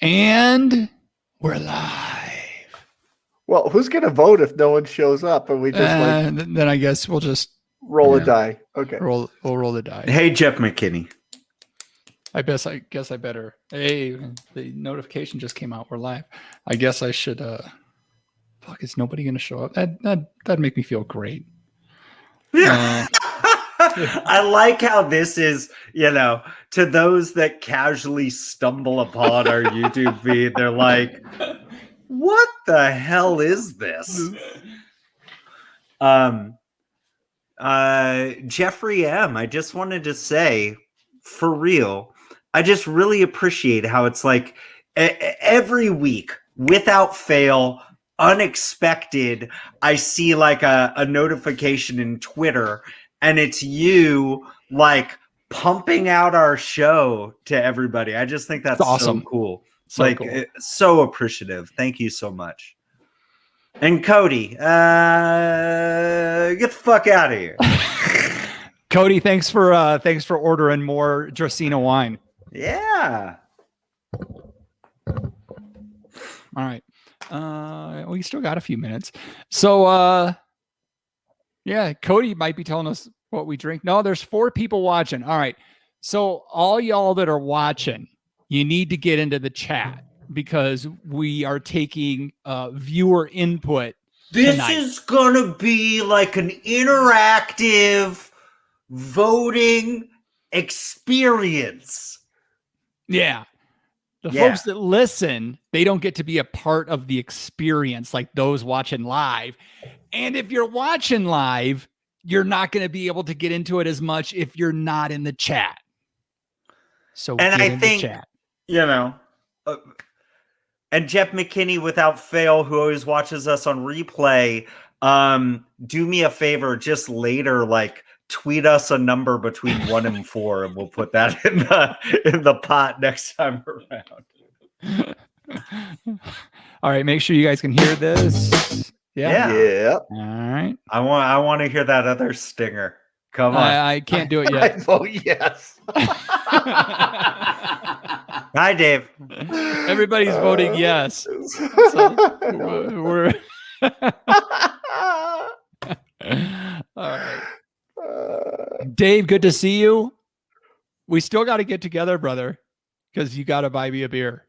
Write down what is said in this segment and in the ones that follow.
And we're live. Well, who's going to vote if no one shows up? And we just then I guess we'll just roll a die. Okay. We'll roll the die. Hey, Jeff McKinney. I guess I better. Hey, the notification just came out. We're live. I guess I should. Fuck, is nobody going to show up? That'd make me feel great. I like how this is, to those that casually stumble upon our YouTube feed, they're like, what the hell is this? Jeffrey M., I just wanted to say, for real, I just really appreciate how it's like every week, without fail, unexpected, I see like a notification in Twitter, and it's you like pumping out our show to everybody. I just think that's awesome. So cool. Cool. So appreciative. Thank you so much. And Cody, get the fuck out of here. Cody, thanks for ordering more Dracena wine. Yeah. All right. We still got a few minutes. So yeah, Cody might be telling us what we drink. No, there's 4 people watching. All right. So all y'all that are watching, you need to get into the chat because we are taking viewer input. This tonight. Is gonna be like an interactive voting experience. Yeah. The folks that listen, they don't get to be a part of the experience like those watching live. And if you're watching live, you're not going to be able to get into it as much if you're not in the chat. So and I think, chat. And Jeff McKinney, without fail, who always watches us on replay, do me a favor, just later, like tweet us a number between 1 and 4, and we'll put that in the pot next time around. All right, make sure you guys can hear this. Yeah. All right. I want to hear that other stinger. Come on. I can't do it yet. I vote yes. Hi, Dave. Everybody's voting yes. So we're all right. Dave, good to see you. We still got to get together, brother, because you got to buy me a beer.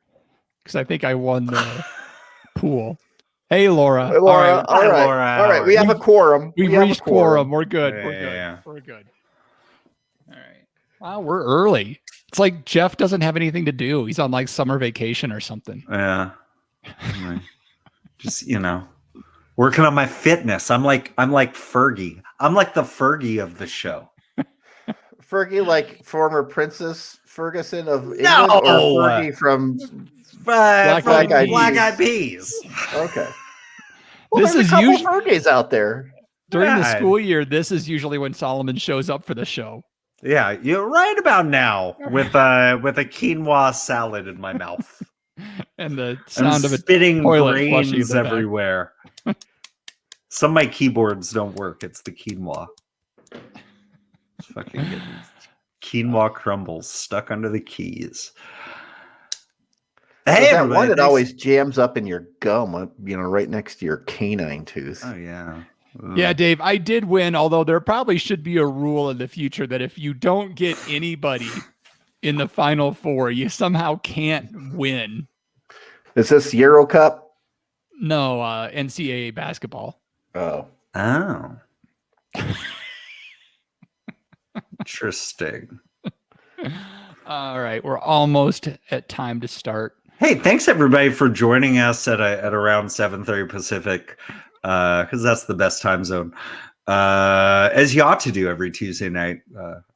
Because I think I won the pool. Hey, Laura. Hey, Laura. All right. Laura. All right. We have a quorum. We've reached quorum. We're good. Yeah. We're good. All right. Wow, we're early. It's like Jeff doesn't have anything to do. He's on like summer vacation or something. Yeah. Just, working on my fitness. I'm like Fergie. I'm like the Fergie of the show. Fergie, like former Princess Ferguson of England, or Fergie from Black Eyed Peas. Okay. Well, this is usually Fergies out there during the school year. This is usually when Solomon shows up for the show. Yeah, you're right about now with a quinoa salad in my mouth and the sound of spitting grains everywhere. Some of my keyboards don't work. It's the quinoa. It's fucking good. Quinoa crumbles stuck under the keys. Hey, that one that always jams up in your gum, right next to your canine tooth. Oh yeah. Yeah, Dave, I did win, although there probably should be a rule in the future that if you don't get anybody in the final 4, you somehow can't win. Is this Euro Cup? No, NCAA basketball. Oh. Interesting. All right, we're almost at time to start. Hey, thanks everybody for joining us at around 7:30 Pacific. Because that's the best time zone, as you ought to do every Tuesday night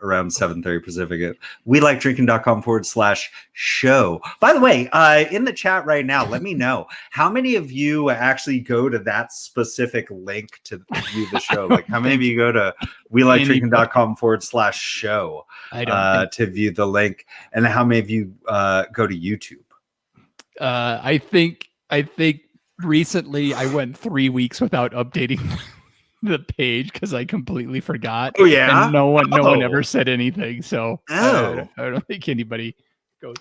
around 7:30 Pacific. WeLikeDrinking.com/show. By the way, in the chat right now, let me know how many of you actually go to that specific link to view the show. Like, how many of you go to WeLikeDrinking.com/show to view the link, and how many of you go to YouTube? I think. Recently, I went 3 weeks without updating the page because I completely forgot. Oh yeah, and no one ever said anything. So I don't think anybody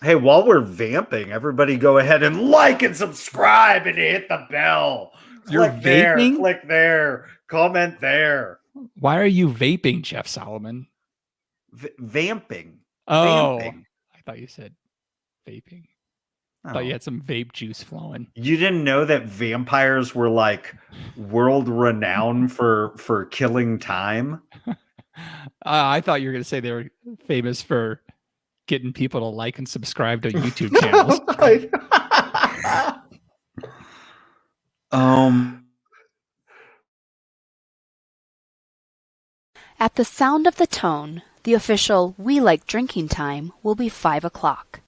Hey, while we're vamping, everybody go ahead and like and subscribe and hit the bell. You're Click there, vaping? click there, comment there. Why are you vaping, Jeff Solomon? Vamping. Oh, Vamping. I thought you said vaping. Oh. Thought you had some vape juice flowing. You didn't know that vampires were like world renowned for killing time? I thought you were going to say they were famous for getting people to like and subscribe to YouTube channels. At the sound of the tone, the official "We Like Drinking" time will be 5 o'clock.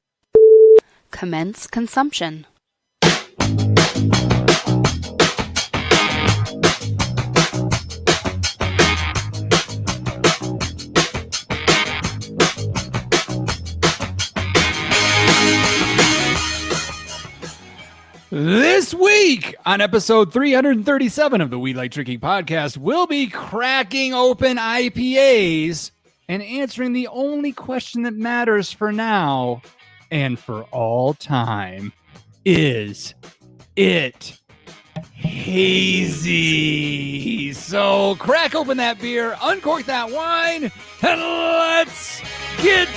Commence consumption. This week on episode 337 of the We Like Drinking podcast, we'll be cracking open IPAs and answering the only question that matters for now and for all time. Is it hazy? So crack open that beer, uncork that wine, and let's get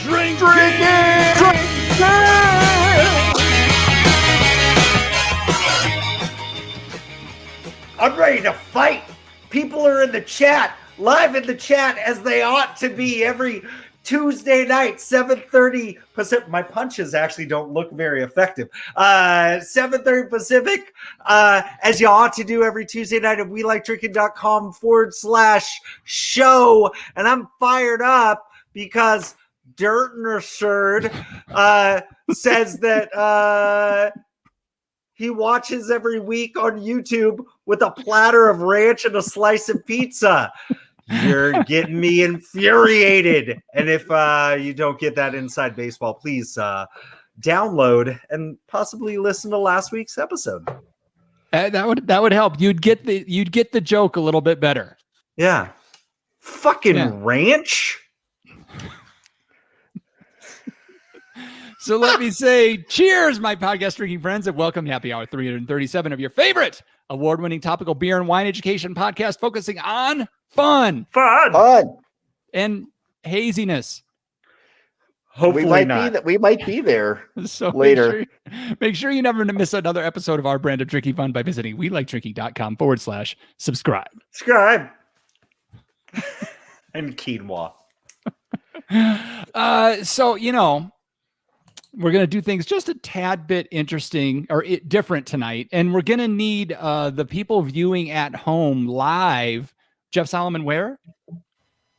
drinking! I'm ready to fight. People are in the chat, live in the chat, as they ought to be every Tuesday night, 7:30 Pacific. My punches actually don't look very effective. 7:30 Pacific, as you ought to do every Tuesday night at welikedrinking.com/show. And I'm fired up because Dirtner Surd says that he watches every week on YouTube with a platter of ranch and a slice of pizza. You're getting me infuriated. And if you don't get that inside baseball, please download and possibly listen to last week's episode. That would help. You'd get the joke a little bit better. Yeah. Fucking ranch. So let me say cheers, my podcast drinking friends, and welcome to Happy Hour 337 of your favorite award-winning topical beer and wine education podcast focusing on fun and haziness. Hopefully we might be there So later. Make sure you never miss another episode of our brand of drinking fun by visiting welikedrinking.com/subscribe. Subscribe. And quinoa. So, we're going to do things just a tad bit interesting or different tonight. And we're going to need the people viewing at home live. Jeff Solomon, where?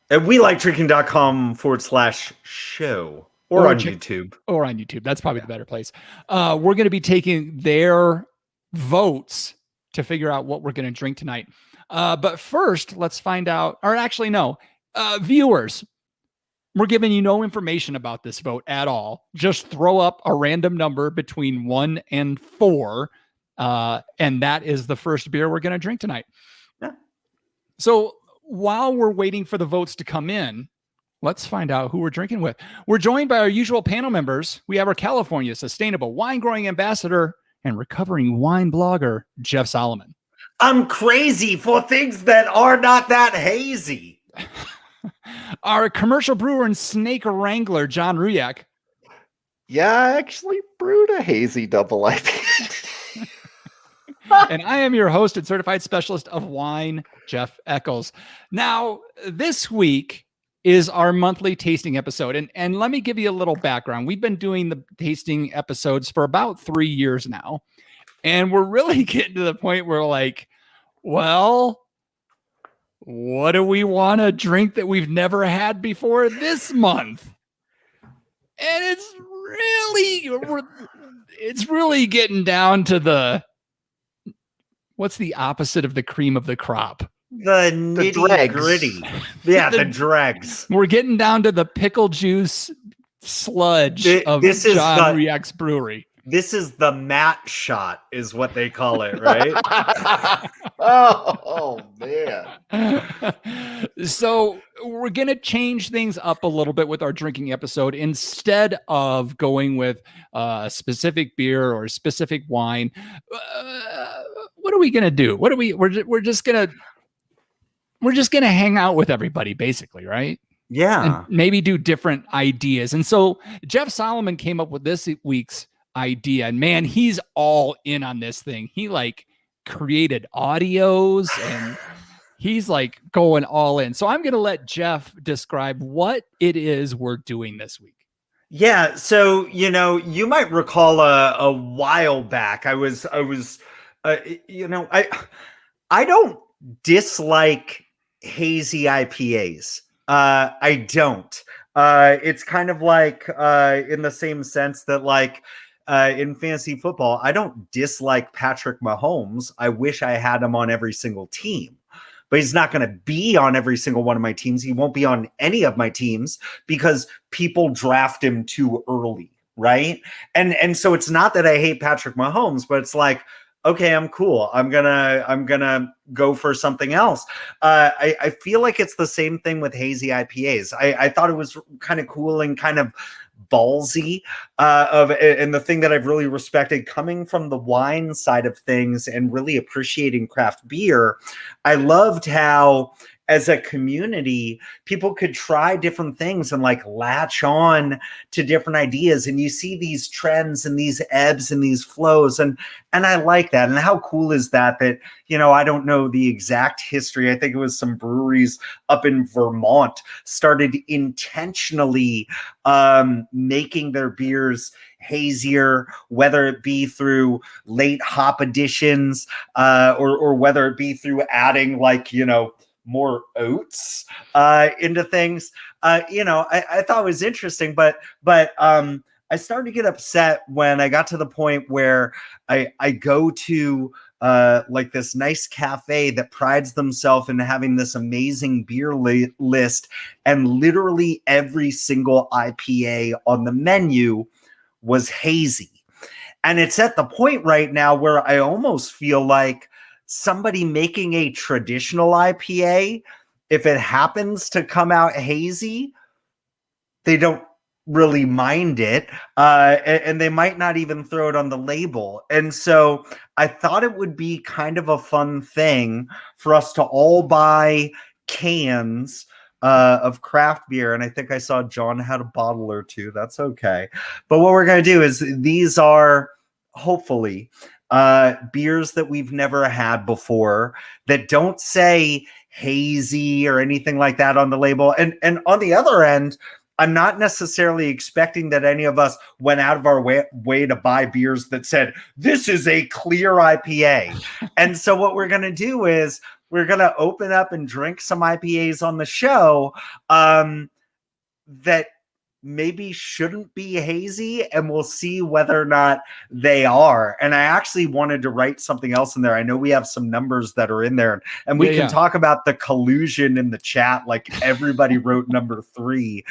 At welikedrinking.com/show or on YouTube. Or on YouTube. That's probably the better place. We're going to be taking their votes to figure out what we're going to drink tonight. But first, let's find out, or actually, no, viewers. We're giving you no information about this vote at all. Just throw up a random number between 1 and 4. And that is the first beer we're going to drink tonight. Yeah. So while we're waiting for the votes to come in, let's find out who we're drinking with. We're joined by our usual panel members. We have our California Sustainable Wine Growing Ambassador and recovering wine blogger, Jeff Solomon. I'm crazy for things that are not that hazy. Our commercial brewer and snake wrangler, John Ruyak. Yeah, I actually brewed a hazy double IPA. And I am your host and certified specialist of wine, Jeff Eccles. Now, this week is our monthly tasting episode. And let me give you a little background. We've been doing the tasting episodes for about 3 years now. And we're really getting to the point where like, well, what do we want to drink that we've never had before this month? And it's really getting down to what's the opposite of the cream of the crop? The nitty gritty. Yeah, the dregs. We're getting down to the pickle juice sludge of John Ruyak's brewery. This is the mat shot, is what they call it, right? Oh man. So we're going to change things up a little bit with our drinking episode. Instead of going with a specific beer or a specific wine, what are we going to do? We're just going to hang out with everybody, basically, right? And Yeah. maybe do different ideas. And so Jeff Solomon came up with this week's idea, and man, he's all in on this thing. He like created audios and he's like going all in. So I'm going to let Jeff describe what it is we're doing this week. Yeah, so you might recall a while back, I was, uh, I don't dislike hazy IPAs. I don't. It's kind of like in the same sense that like in fantasy football, I don't dislike Patrick Mahomes. I wish I had him on every single team. But he's not going to be on every single one of my teams. He won't be on any of my teams because people draft him too early, right? And so it's not that I hate Patrick Mahomes, but it's like, okay, I'm cool. I'm gonna go for something else. I feel like it's the same thing with hazy IPAs. I thought it was kind of cool and kind of ballsy and the thing that I've really respected coming from the wine side of things and really appreciating craft beer. I loved how as a community, people could try different things and like latch on to different ideas. And you see these trends and these ebbs and these flows. And I like that. And how cool is that, I don't know the exact history. I think it was some breweries up in Vermont started intentionally making their beers hazier, whether it be through late hop additions or whether it be through adding more oats into things. I thought it was interesting, but I started to get upset when I got to the point where I go to like this nice cafe that prides themselves in having this amazing beer list, and literally every single IPA on the menu was hazy. And it's at the point right now where I almost feel like somebody making a traditional IPA, if it happens to come out hazy, they don't really mind it. And they might not even throw it on the label. And so I thought it would be kind of a fun thing for us to all buy cans of craft beer. And I think I saw John had a bottle or two. That's okay. But what we're going to do is these are hopefully beers that we've never had before that don't say hazy or anything like that on the label. And on the other end, I'm not necessarily expecting that any of us went out of our way to buy beers that said, this is a clear IPA. And so what we're going to do is we're going to open up and drink some IPAs on the show that maybe shouldn't be hazy, and we'll see whether or not they are. And I actually wanted to write something else in there. I know we have some numbers that are in there, and we can talk about the collusion in the chat. Like everybody wrote number 3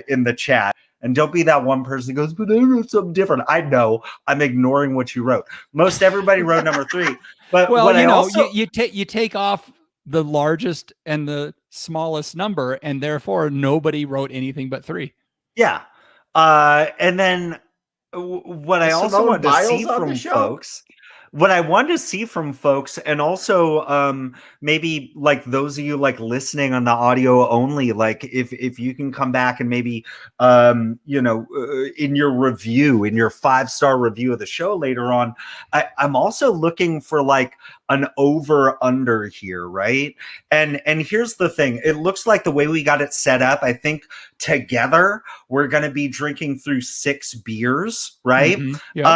in the chat. And don't be that one person who goes, but I wrote something different. I know. I'm ignoring what you wrote. Most everybody wrote number 3. But well, what I also you take off the largest and the smallest number, and therefore nobody wrote anything but 3. Yeah. And then what I also wanted to see from folks, and also maybe like those of you like listening on the audio only, like if you can come back and maybe in your review, in your 5-star review of the show later on, I'm also looking for like an over under here, right? And here's the thing. It looks like the way we got it set up, I think together we're going to be drinking through 6 beers, right? Mm-hmm. Yep.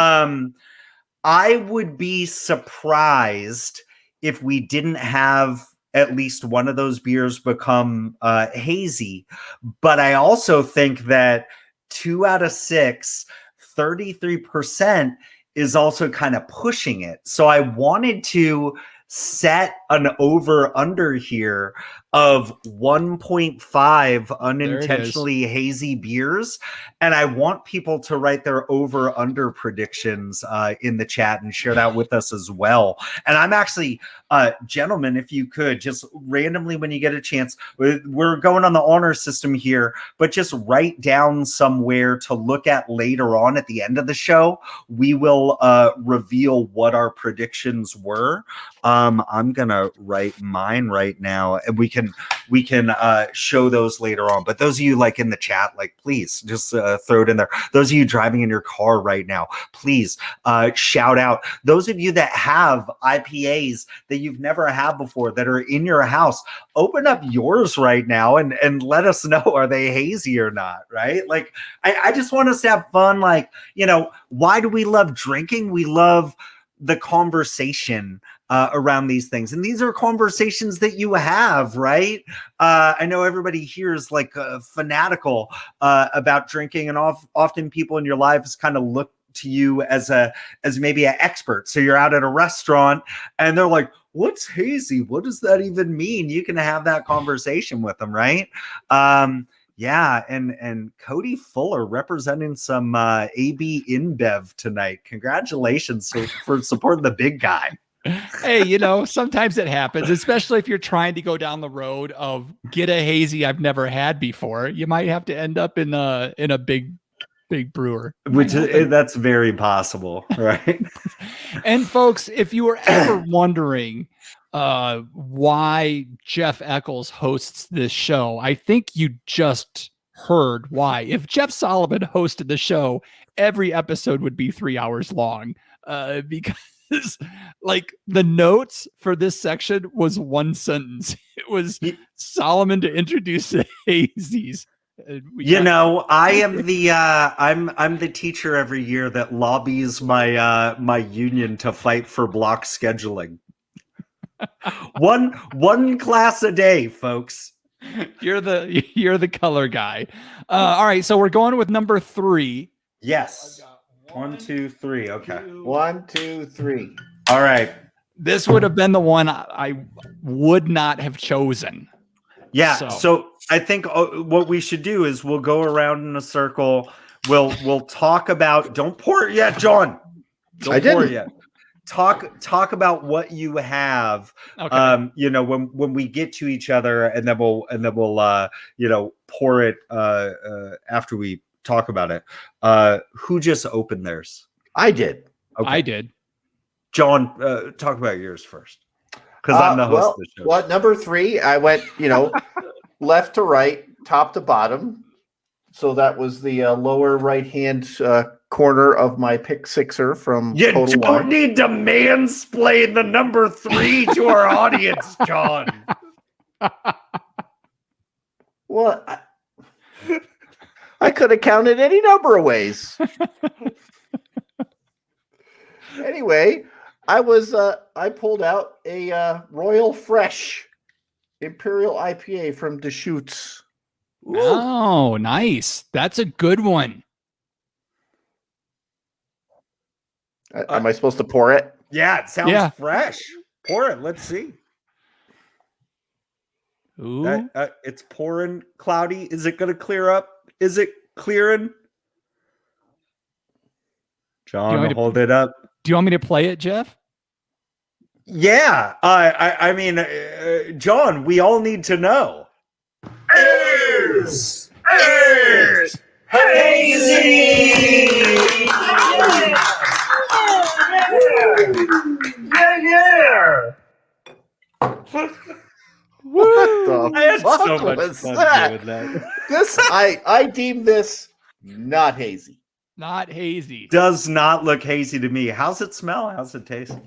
I would be surprised if we didn't have at least one of those beers become hazy. But I also think that 2 out of 6, 33% is also kind of pushing it. So I wanted to set an over under here of 1.5 There it is. unintentionally hazy beers. And I want people to write their over-under predictions in the chat and share that with us as well. And I'm actually, gentlemen, if you could, just randomly when you get a chance, we're going on the honor system here, but just write down somewhere to look at later on at the end of the show. We will reveal what our predictions were. I'm gonna write mine right now, and we can show those later on. But those of you like in the chat, like please just throw it in there. Those of you driving in your car right now, please shout out. Those of you that have IPAs that you've never had before that are in your house, open up yours right now and let us know, are they hazy or not, right? Like I just want us to have fun. Like, you know, why do we love drinking? We love the conversation around these things. And these are conversations that you have, right? I know everybody here is like fanatical about drinking, and often people in your lives kind of look to you as maybe an expert. So you're out at a restaurant and they're like, what's hazy? What does that even mean? You can have that conversation with them, right? Yeah, and Cody Fuller representing some AB InBev tonight. Congratulations for supporting the big guy. Hey, you know, sometimes it happens, especially if you're trying to go down the road of get a hazy I've never had before. You might have to end up in a big brewer. Which is, that's very possible, right? And folks, if you were ever wondering why Jeff Eccles hosts this show, I think you just heard why. If Jeff Solomon hosted the show, every episode would be 3 hours long because like the notes for this section was one sentence. It was Solomon to introduce the hazies. You know, I am the I'm the teacher every year that lobbies my my union to fight for block scheduling. one class a day, folks. You're the color guy. All right, so we're going with number 3. Yes. 1, 2, 3. Okay. 1, 2, 3. All right. This would have been the one I would not have chosen. Yeah. So I think what we should do is we'll go around in a circle. We'll talk about. Don't pour it yet, John. Don't pour it yet. Talk about what you have. Okay. You know, when we get to each other, and then we'll you know, pour it after we talk about it. Who just opened theirs? I did. Okay. I did. John, talk about yours first, because I'm the host of the show. Well, number 3, I went, you know, left to right, top to bottom. So that was the lower right-hand corner of my pick sixer from You Total don't Wine. need to mansplain the number 3 to our audience, John. Well, I could have counted any number of ways. Anyway, I pulled out a Royal Fresh Imperial IPA from Deschutes. Oh, nice. That's a good one. Am I supposed to pour it? Yeah, it sounds fresh. Pour it. Let's see. Ooh. It's pouring cloudy. Is it going to clear up? Is it clearing? John, hold it up. Do you want me to play it, Jeff? Yeah. I mean, John, we all need to know. Hazy! Yeah! What I had the fuck so much was fun that? doing that. This I deem this not hazy. Not hazy. Does not look hazy to me. How's it smell? How's it taste?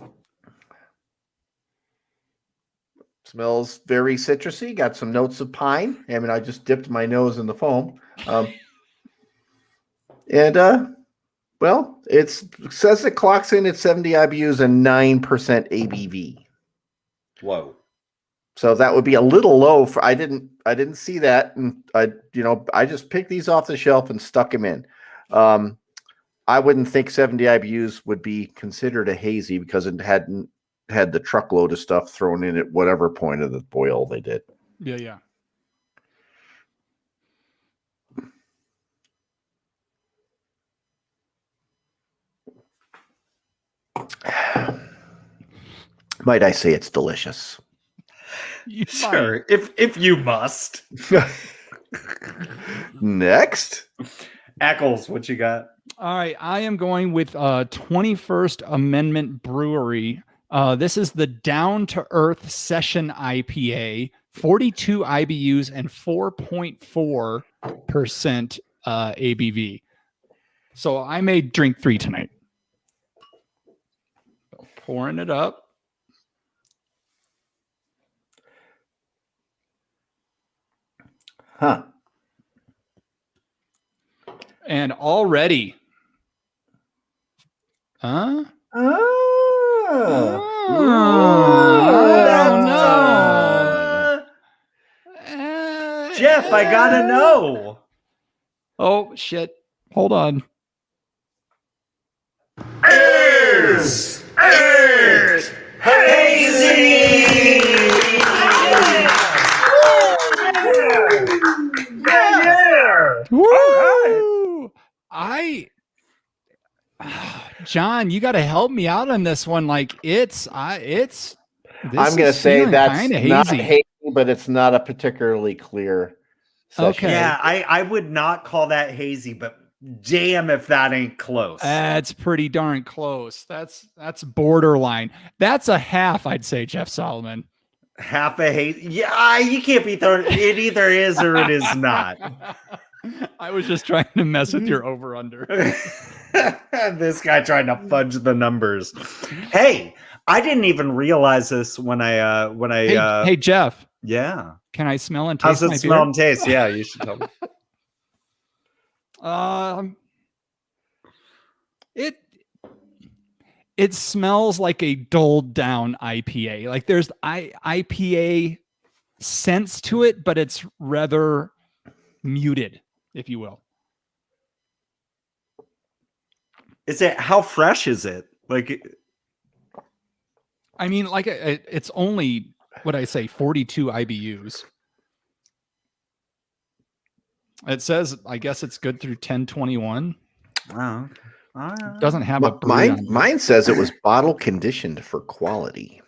Smells very citrusy. Got some notes of pine. I mean, I just dipped my nose in the foam. Well, it says it clocks in at 70 IBUs and 9% ABV. Whoa. So that would be a little low for I didn't see that, and I just picked these off the shelf and stuck them in. I wouldn't think 70 IBUs would be considered a hazy because it hadn't had the truckload of stuff thrown in at whatever point of the boil they did. Yeah. Might I say it's delicious? You Sure, if you must. Next. Eccles, what you got? All right, I am going with 21st Amendment Brewery. This is the Down to Earth Session IPA, 42 IBUs and 4.4% ABV. So I may drink 3 tonight. Pouring it up. Huh. And already. Huh? Oh. Jeff, I gotta know. Oh, shit. Hold on. Hazy! Woo! John, you got to help me out on this one. Like this I'm going to say feeling that's kinda not hazy. hazy, but it's not a particularly clear session. Okay. Yeah, I would not call that hazy, but damn if that ain't close. That's pretty darn close. That's borderline. That's a half, I'd say, Jeff Solomon. Half a hazy. Yeah, you can't be throwing it either is or it is not. I was just trying to mess with your over-under. This guy trying to fudge the numbers. Hey, I didn't even realize this when I Hey, Jeff. Yeah. Can I smell and How's taste it my smell beer? and taste? Yeah, you should tell me. It smells like a dulled down IPA. Like there's IPA sense to it, but it's rather muted, if you will. Is it how fresh is it? Like I mean, like it's only what I say 42 IBUs. It says, I guess it's good through 1021. wow. Doesn't have a brewery on it. Mine says it was bottle conditioned for quality.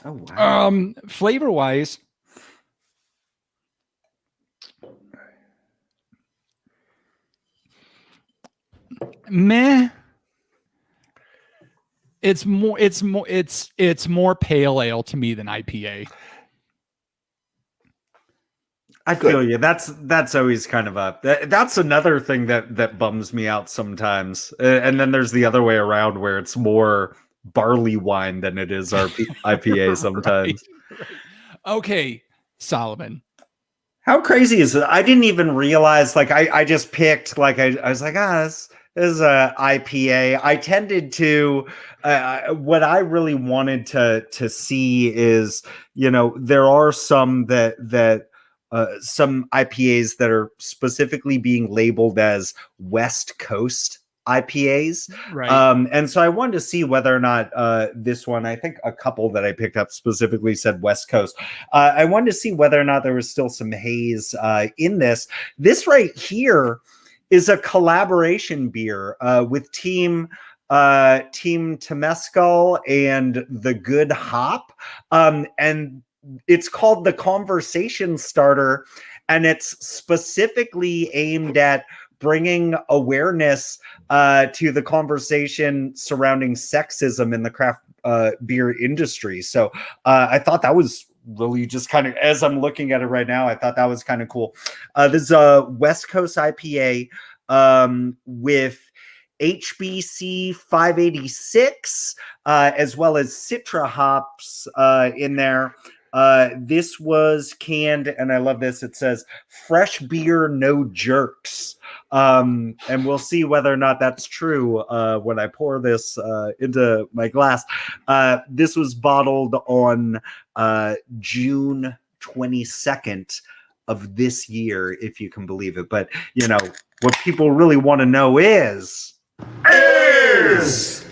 Oh wow. Flavor wise, meh. It's more pale ale to me than IPA. I feel you. That's always kind of that's another thing that bums me out sometimes. And then there's the other way around where it's more barley wine than it is IPA sometimes. Right. Okay, Solomon. How crazy is it? I didn't even realize. Like I just picked. Like I was like, this is a IPA. I tended to. What I really wanted to see is, there are some that. Some IPAs that are specifically being labeled as West Coast IPAs. Right. And so I wanted to see whether or not this one, I think a couple that I picked up specifically said West Coast. I wanted to see whether or not there was still some haze in this. This right here is a collaboration beer with Team Temescal and The Good Hop. And it's called the Conversation Starter, and it's specifically aimed at bringing awareness to the conversation surrounding sexism in the craft beer industry. So I thought that was really just kind of, as I'm looking at it right now, I thought that was kind of cool. This is a West Coast IPA with HBC 586 as well as Citra hops in there. This was canned, and I love this. It says fresh beer, no jerks. And we'll see whether or not that's true when I pour this into my glass. This was bottled on June 22nd of this year, if you can believe it. But, what people really want to know is hazy!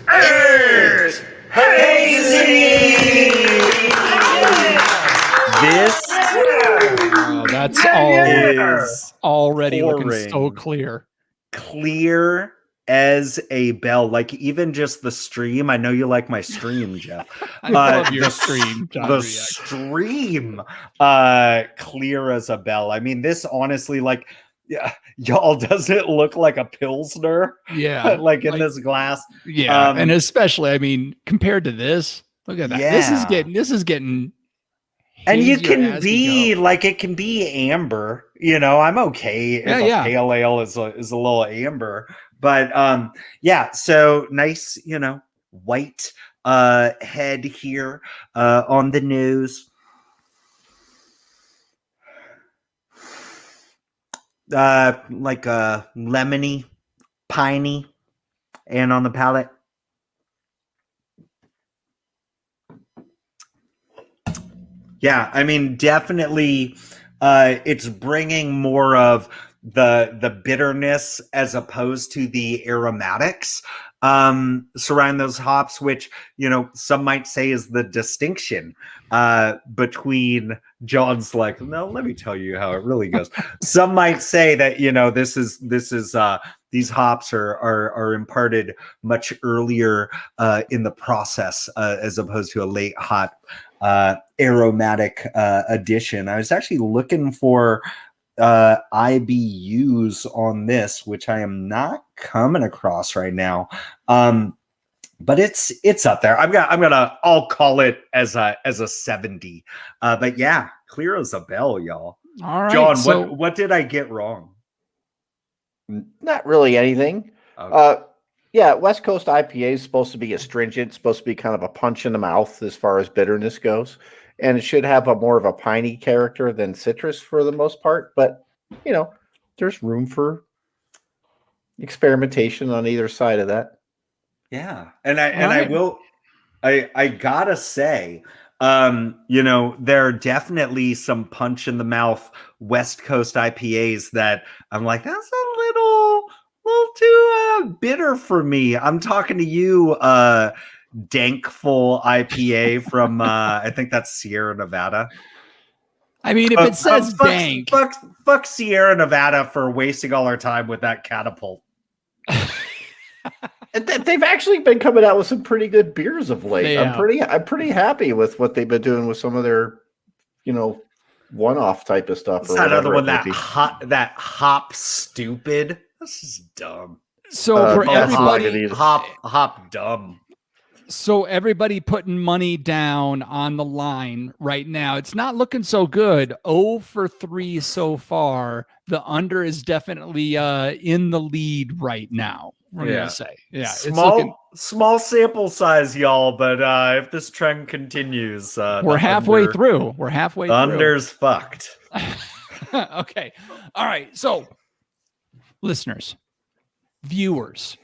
is already looking so pouring. clear. As a bell, like even just the stream. I know you like my stream, Jeff. I love your the stream, John the Riak. stream, clear as a bell. I mean, this honestly, like, yeah, y'all, does it look like a pilsner? Yeah, like in this glass. Yeah, and especially, I mean, compared to this, look at that. Yeah. This is getting. And you hazier can as we be go. like, it can be amber. You know, I'm okay if Yeah. a pale ale is a little amber. But yeah, so nice, you know, white head here on the nose. Like a lemony, piney, and on the palate. Yeah, I mean, definitely it's bringing more of the bitterness as opposed to the aromatics surrounding those hops, which, you know, some might say is the distinction between John's like, no, let me tell you how it really goes. Some might say that, you know, this is these hops are imparted much earlier in the process as opposed to a late hot aromatic addition. I was actually looking for IBUs on this, which I am not coming across right now. But it's up there. I'll call it as a 70. But yeah, clear as a bell, y'all. All right, John, so what did I get wrong? Not really anything. Okay. Yeah, West Coast IPA is supposed to be astringent, supposed to be kind of a punch in the mouth as far as bitterness goes, and it should have a more of a piney character than citrus for the most part. But you know, there's room for experimentation on either side of that. Yeah, and I gotta say, you know, there are definitely some punch in the mouth West Coast IPAs that I'm like, that's a little too bitter for me. I'm talking to you, Dankful IPA from I think that's Sierra Nevada. I mean, if it says dank, fuck Sierra Nevada for wasting all our time with that catapult. And they've actually been coming out with some pretty good beers of late. I'm pretty happy with what they've been doing with some of their, you know, one-off type of stuff. What's that other one that hop stupid? This is dumb. So for everybody, hop dumb. So everybody putting money down on the line right now. It's not looking so good. 0 for 3 so far. The under is definitely in the lead right now. We're gonna say, yeah, small sample size, y'all. But if this trend continues, we're halfway through. We're halfway through. Under's fucked. Okay, all right. So, listeners, viewers,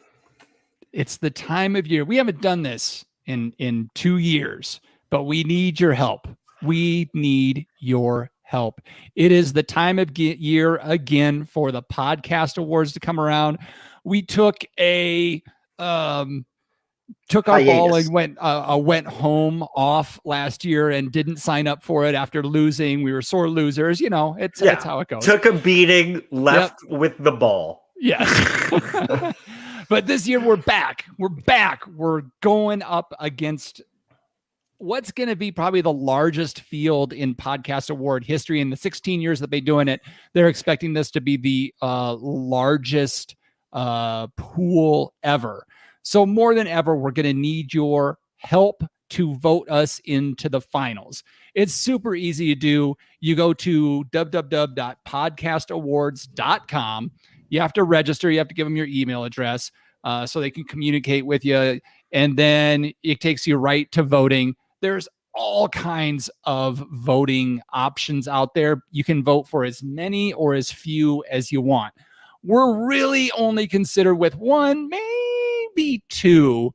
it's the time of year. We haven't done this in 2 years, but we need your help. We need your help. It is the time of year again for the podcast awards to come around. We took our ball and went home off last year and didn't sign up for it after losing. We were sore losers. You know, that's how it goes. Took a beating, left with the ball. Yes. But this year we're back. We're back. We're going up against what's going to be probably the largest field in podcast award history. In the 16 years that they've been doing it, they're expecting this to be the largest pool ever. So more than ever, we're going to need your help to vote us into the finals. It's super easy to do. You go to www.podcastawards.com. You have to register. You have to give them your email address so they can communicate with you. And then it takes you right to voting. There's all kinds of voting options out there. You can vote for as many or as few as you want. We're really only considered with 1, maybe 2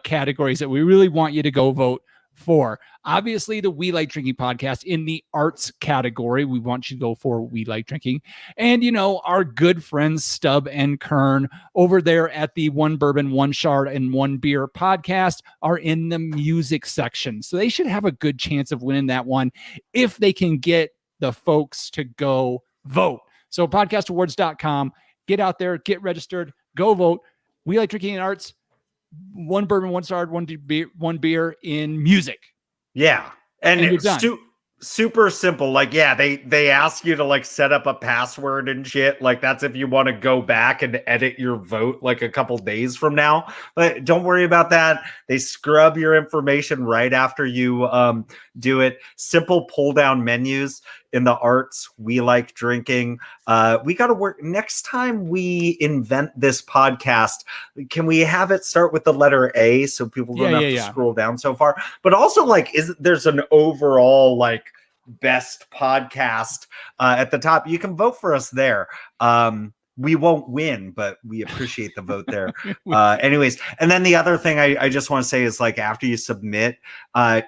categories that we really want you to go vote for. Obviously, the We Like Drinking podcast in the arts category. We want you to go for We Like Drinking. And, you know, our good friends Stubb and Kern over there at the One Bourbon, One Shard, and One Beer podcast are in the music section. So they should have a good chance of winning that one if they can get the folks to go vote. So podcastawards.com, get out there, get registered, go vote. We Like Drinking and Arts, 1 bourbon, 1 star, 1 beer in music. Yeah. And you're it's done. super simple. Like, yeah, they ask you to like set up a password and shit. Like, that's if you want to go back and edit your vote like a couple days from now. But don't worry about that. They scrub your information right after you do it. Simple pull down menus in the arts. We like drinking. We got to work next time we invent this podcast. Can we have it start with the letter A so people don't have to scroll down so far? But also, like, there's an overall like best podcast at the top. You can vote for us there. We won't win, but we appreciate the vote there. Anyways, and then the other thing I just want to say is, like, after you submit,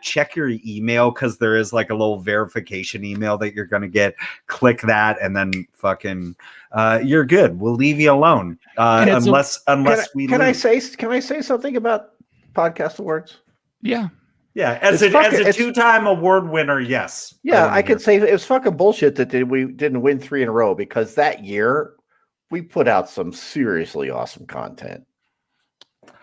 check your email, because there is like a little verification email that you're going to get. Click that, and then fucking you're good. We'll leave you alone unless we can I say something about Podcast Awards? Yeah. Yeah, as a 2-time award winner, yes. Yeah, I could say it was fucking bullshit that we didn't win 3 in a row, because that year we put out some seriously awesome content.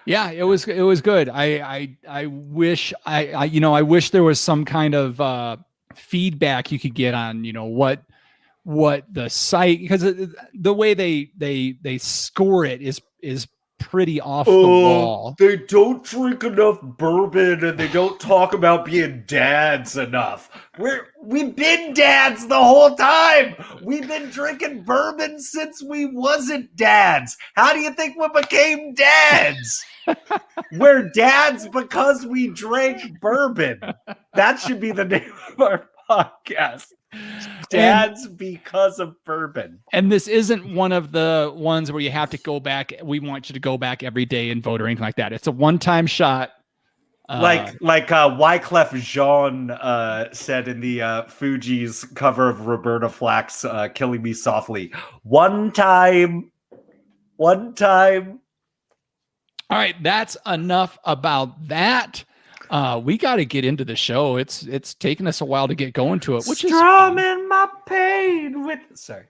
Yeah, it was good. I wish I wish there was some kind of feedback you could get on, what the site, because the way they score it is pretty off the wall. They don't drink enough bourbon, and they don't talk about being dads enough. We've been dads the whole time. We've been drinking bourbon since we wasn't dads. How do you think we became dads? We're dads because we drank bourbon. That should be the name of our podcast. Dads because of bourbon. And this isn't one of the ones where you have to go back. We want you to go back every day and vote or anything like that. It's a one-time shot. Like Wyclef Jean said in the Fugees cover of Roberta Flack's Killing Me Softly. One time. All right, that's enough about that. We got to get into the show. It's taken us a while to get going to it, which Strumming my pain with. Sorry.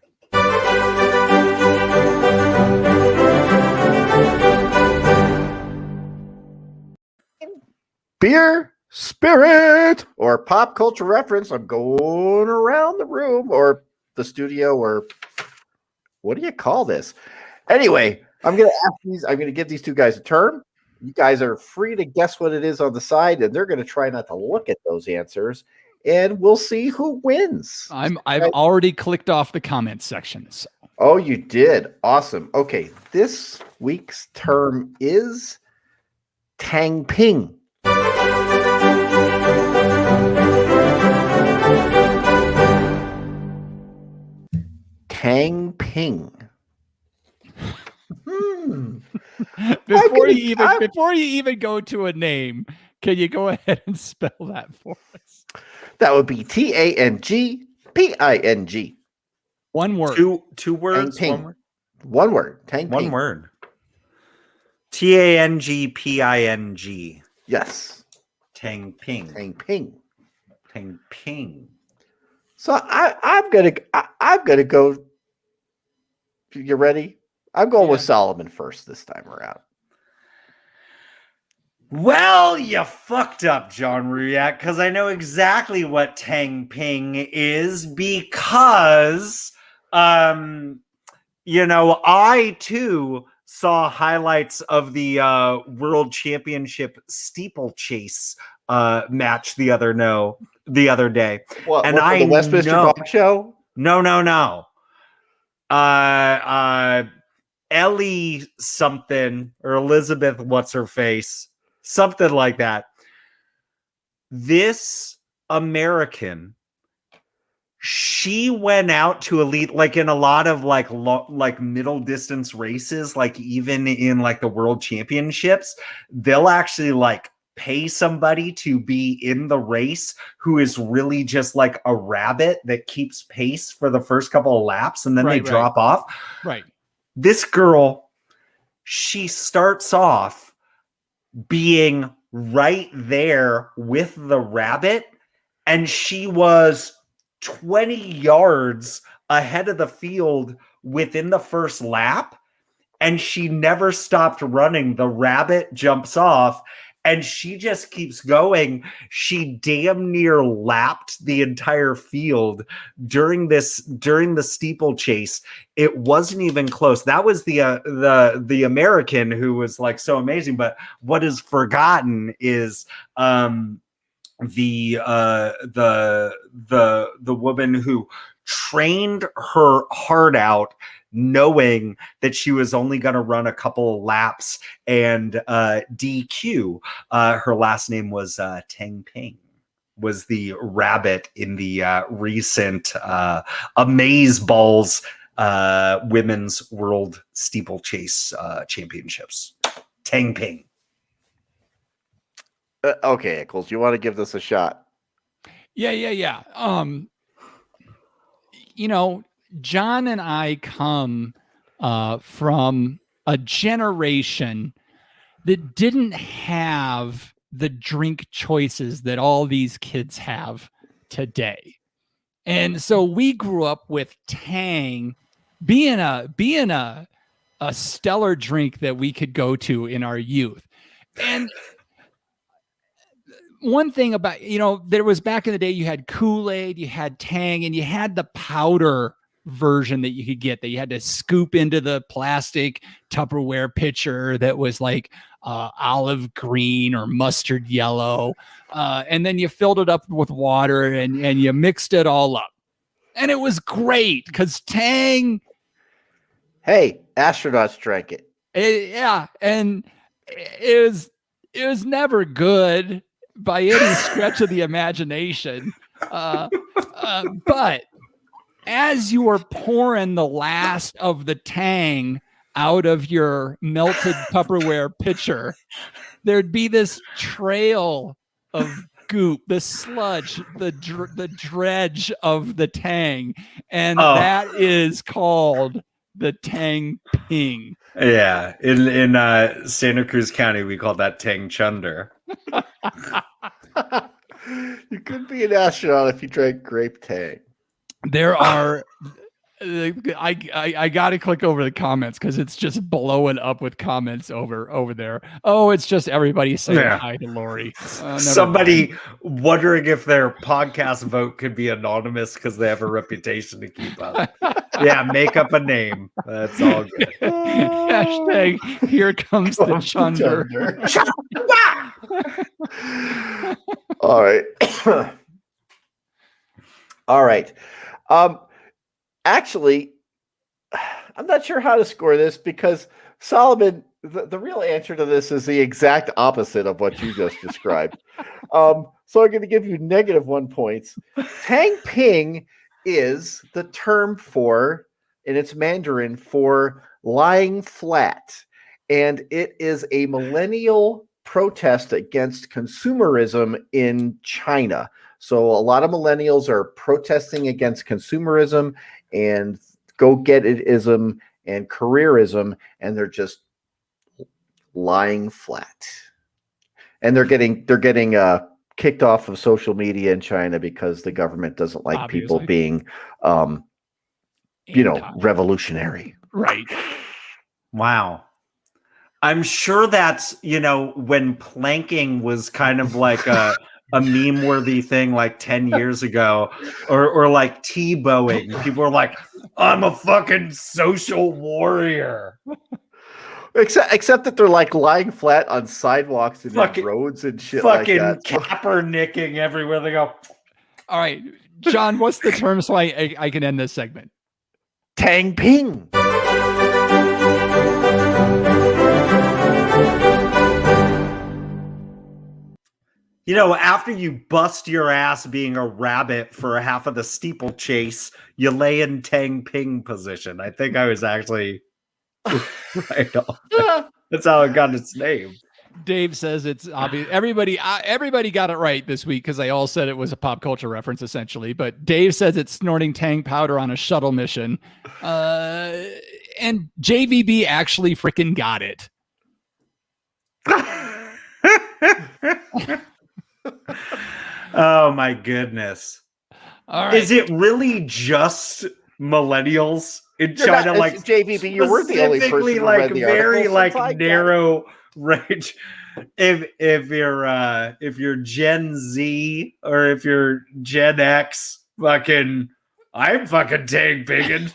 Beer, spirit, or pop culture reference. I'm going around the room or the studio, or what do you call this? Anyway, I'm going to give these two guys a turn. You guys are free to guess what it is on the side, and they're going to try not to look at those answers, and we'll see who wins. I've already clicked off the comments sections. Oh, you did. Awesome. Okay. This week's term is Tang Ping. Tang Ping. Before you even go to a name, can you go ahead and spell that for us? That would be TANGPING. One word. Two words. Tang one word. Tang One Ping. word. TANGPING. Yes. Tang Ping. Tang Ping. Tang Ping. So I'm gonna go. You ready? I'm going with Solomon first this time around. Well, you fucked up, John Ruyak, because I know exactly what Tang Ping is, because, I too saw highlights of the World Championship steeplechase match the other day. What, and the Westminster Dog Show? No. Ellie something, or Elizabeth what's her face, something like that. This American, she went out to elite, like in a lot of like middle distance races, like even in like the World Championships, they'll actually like pay somebody to be in the race who is really just like a rabbit that keeps pace for the first couple of laps, and then they drop off. Right. This girl, she starts off being right there with the rabbit, and she was 20 yards ahead of the field within the first lap, and she never stopped running. The rabbit jumps off and she just keeps going. She damn near lapped the entire field during the steeplechase. It wasn't even close. That was the American who was like so amazing. But what is forgotten is the woman who trained her heart out, knowing that she was only going to run a couple of laps and DQ. Her last name was Tang Ping, was the rabbit in the recent Amaze Balls Women's World Steeplechase Championships. Tang Ping. Okay, Eccles, you want to give this a shot? Yeah. John and I come from a generation that didn't have the drink choices that all these kids have today. And so we grew up with Tang being a stellar drink that we could go to in our youth. And one thing about, there was back in the day, you had Kool-Aid, you had Tang, and you had the powder version that you could get that you had to scoop into the plastic Tupperware pitcher that was like olive green or mustard yellow. And then you filled it up with water and you mixed it all up. And it was great because Tang. Hey, astronauts drank it. Yeah. And it was never good by any stretch of the imagination. But as you were pouring the last of the Tang out of your melted Tupperware pitcher, there'd be this trail of goop, the sludge, the dredge of the Tang. And that is called the Tang Ping. Yeah. In Santa Cruz County, we call that Tang Chunder. You could be an astronaut if you drank grape Tang. There are, I got to click over the comments because it's just blowing up with comments over there. Oh, it's just everybody saying hi to Lori. Somebody wondering if their podcast vote could be anonymous because they have a reputation to keep up. Yeah, make up a name. That's all good. Hashtag here comes the chunder. All right. All right. Actually, I'm not sure how to score this because Solomon, the real answer to this is the exact opposite of what you just described. So I'm going to give you -1 points. Tang Ping is the term in its Mandarin for lying flat. And it is a millennial protest against consumerism in China. So a lot of millennials are protesting against consumerism and go-get-it-ism and careerism, and they're just lying flat. And they're getting kicked off of social media in China because the government doesn't like people being, revolutionary. Right. Wow. I'm sure that's, when planking was kind of like a meme-worthy thing like 10 years ago, or like T-bowing. People were like, I'm a fucking social warrior. Except that they're like lying flat on sidewalks and roads and shit like that. Fucking Kaepernicking everywhere they go. All right, John, what's the term so I can end this segment? Tang Ping. After you bust your ass being a rabbit for half of the steeplechase, you lay in Tang Ping position. I think I was actually right on. That's how it got its name. Dave says it's obvious. Everybody got it right this week because they all said it was a pop culture reference, essentially. But Dave says it's snorting Tang powder on a shuttle mission. And JVB actually freaking got it. Oh my goodness. All right. Is it really just millennials in China? Like JVB, you were the only person specifically, who like read the very article, like since I got it. narrow range. If you're Gen Z or if you're Gen X, I'm fucking tang pinging.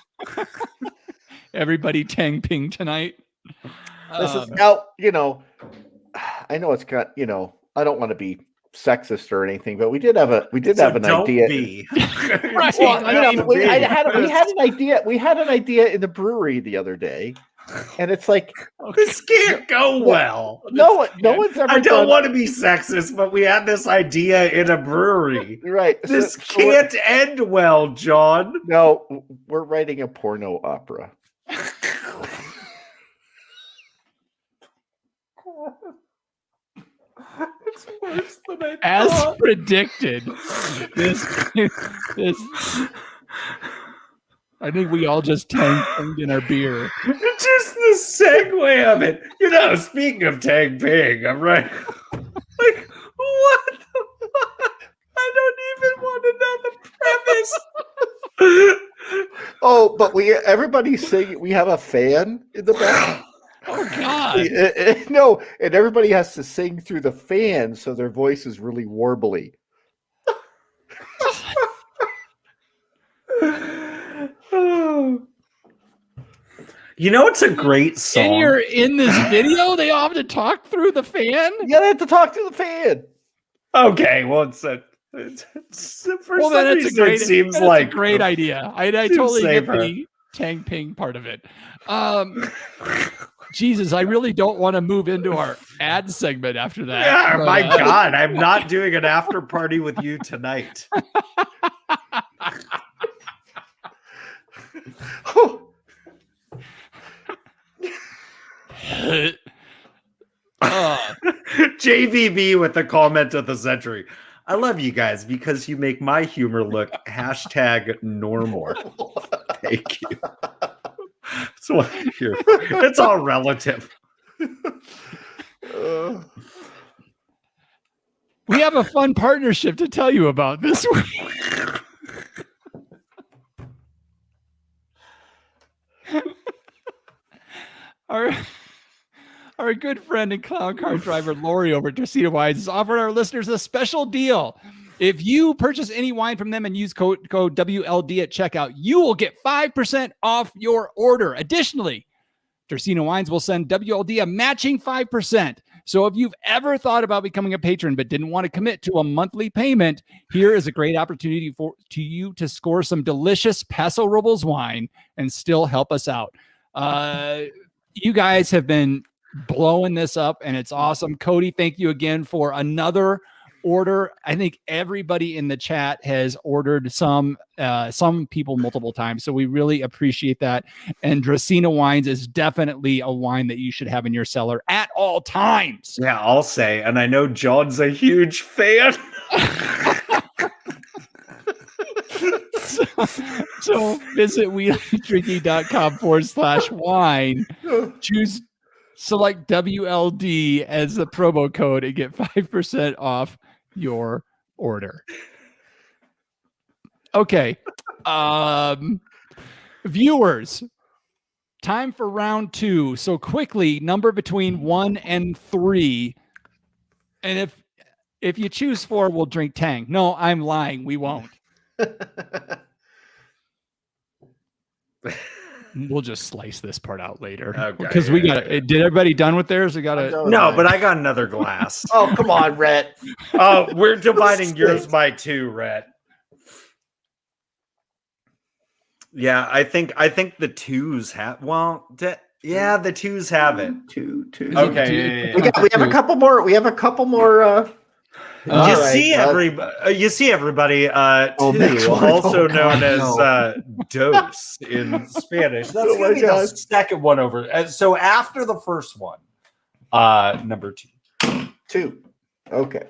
Everybody tang ping tonight. This is now, I know it's got, I don't want to be sexist or anything, but we did have an idea. Be. Right. Well, we had an idea. We had an idea in the brewery the other day, and it's like This can't go well. no one's ever. I don't want to be sexist, but we had this idea in a brewery. Right. This can't end well, John. No, we're writing a porno opera. It's worse than I As thought. predicted, this. I think we all just tang pinged in our beer. Just the segue of it. Speaking of tang ping, I'm right. Like, what the fuck? I don't even want to know the premise. Oh, but everybody's saying we have a fan in the back. Oh God! No, and everybody has to sing through the fan, so their voice is really warbly. It's a great song. And you're in this video. They all have to talk through the fan. Yeah, they have to talk to the fan. Okay, well, for some reason, it seems like a great idea. I totally get the tang ping part of it. Jesus, I really don't want to move into our ad segment after that. Yeah, my God, I'm not doing an after party with you tonight. JVB with the comment of the century. I love you guys because you make my humor look #normal. Thank you. That's what I'm here for. It's all relative. We have a fun partnership to tell you about this week. Our good friend and clown car driver Lori over at Dracena Wines has offered our listeners a special deal. If you purchase any wine from them and use code WLD at checkout, you will get 5% off your order. Additionally, Dracena Wines will send WLD a matching 5%. So if you've ever thought about becoming a patron but didn't want to commit to a monthly payment, here is a great opportunity for you to score some delicious Paso Robles wine and still help us out. You guys have been blowing this up, and it's awesome. Cody, thank you again for another order. I think everybody in the chat has ordered some people multiple times, so we really appreciate that. And Dracena Wines is definitely a wine that you should have in your cellar at all times. Yeah, I'll say, and I know John's a huge fan. So visit wheelydrinking.com/wine. Select WLD as the promo code and get 5% off your order. Okay. Viewers, time for round 2. So quickly, number between 1 and 3. And if you choose 4, we'll drink Tang. No, I'm lying. We won't. We'll just slice this part out later because we got it. Did everybody done with theirs? We got it. No, but I got another glass. Oh, come on, Rhett. Oh, we're dividing yours by 2, Rhett. Yeah, I think the 2s have. Well, the 2s have it. Two. Okay, We have a couple more. We have a couple more. You see everybody. 2, also known as dose in Spanish. That's gonna be the second one over. So after the first one, number 2. 2. Okay.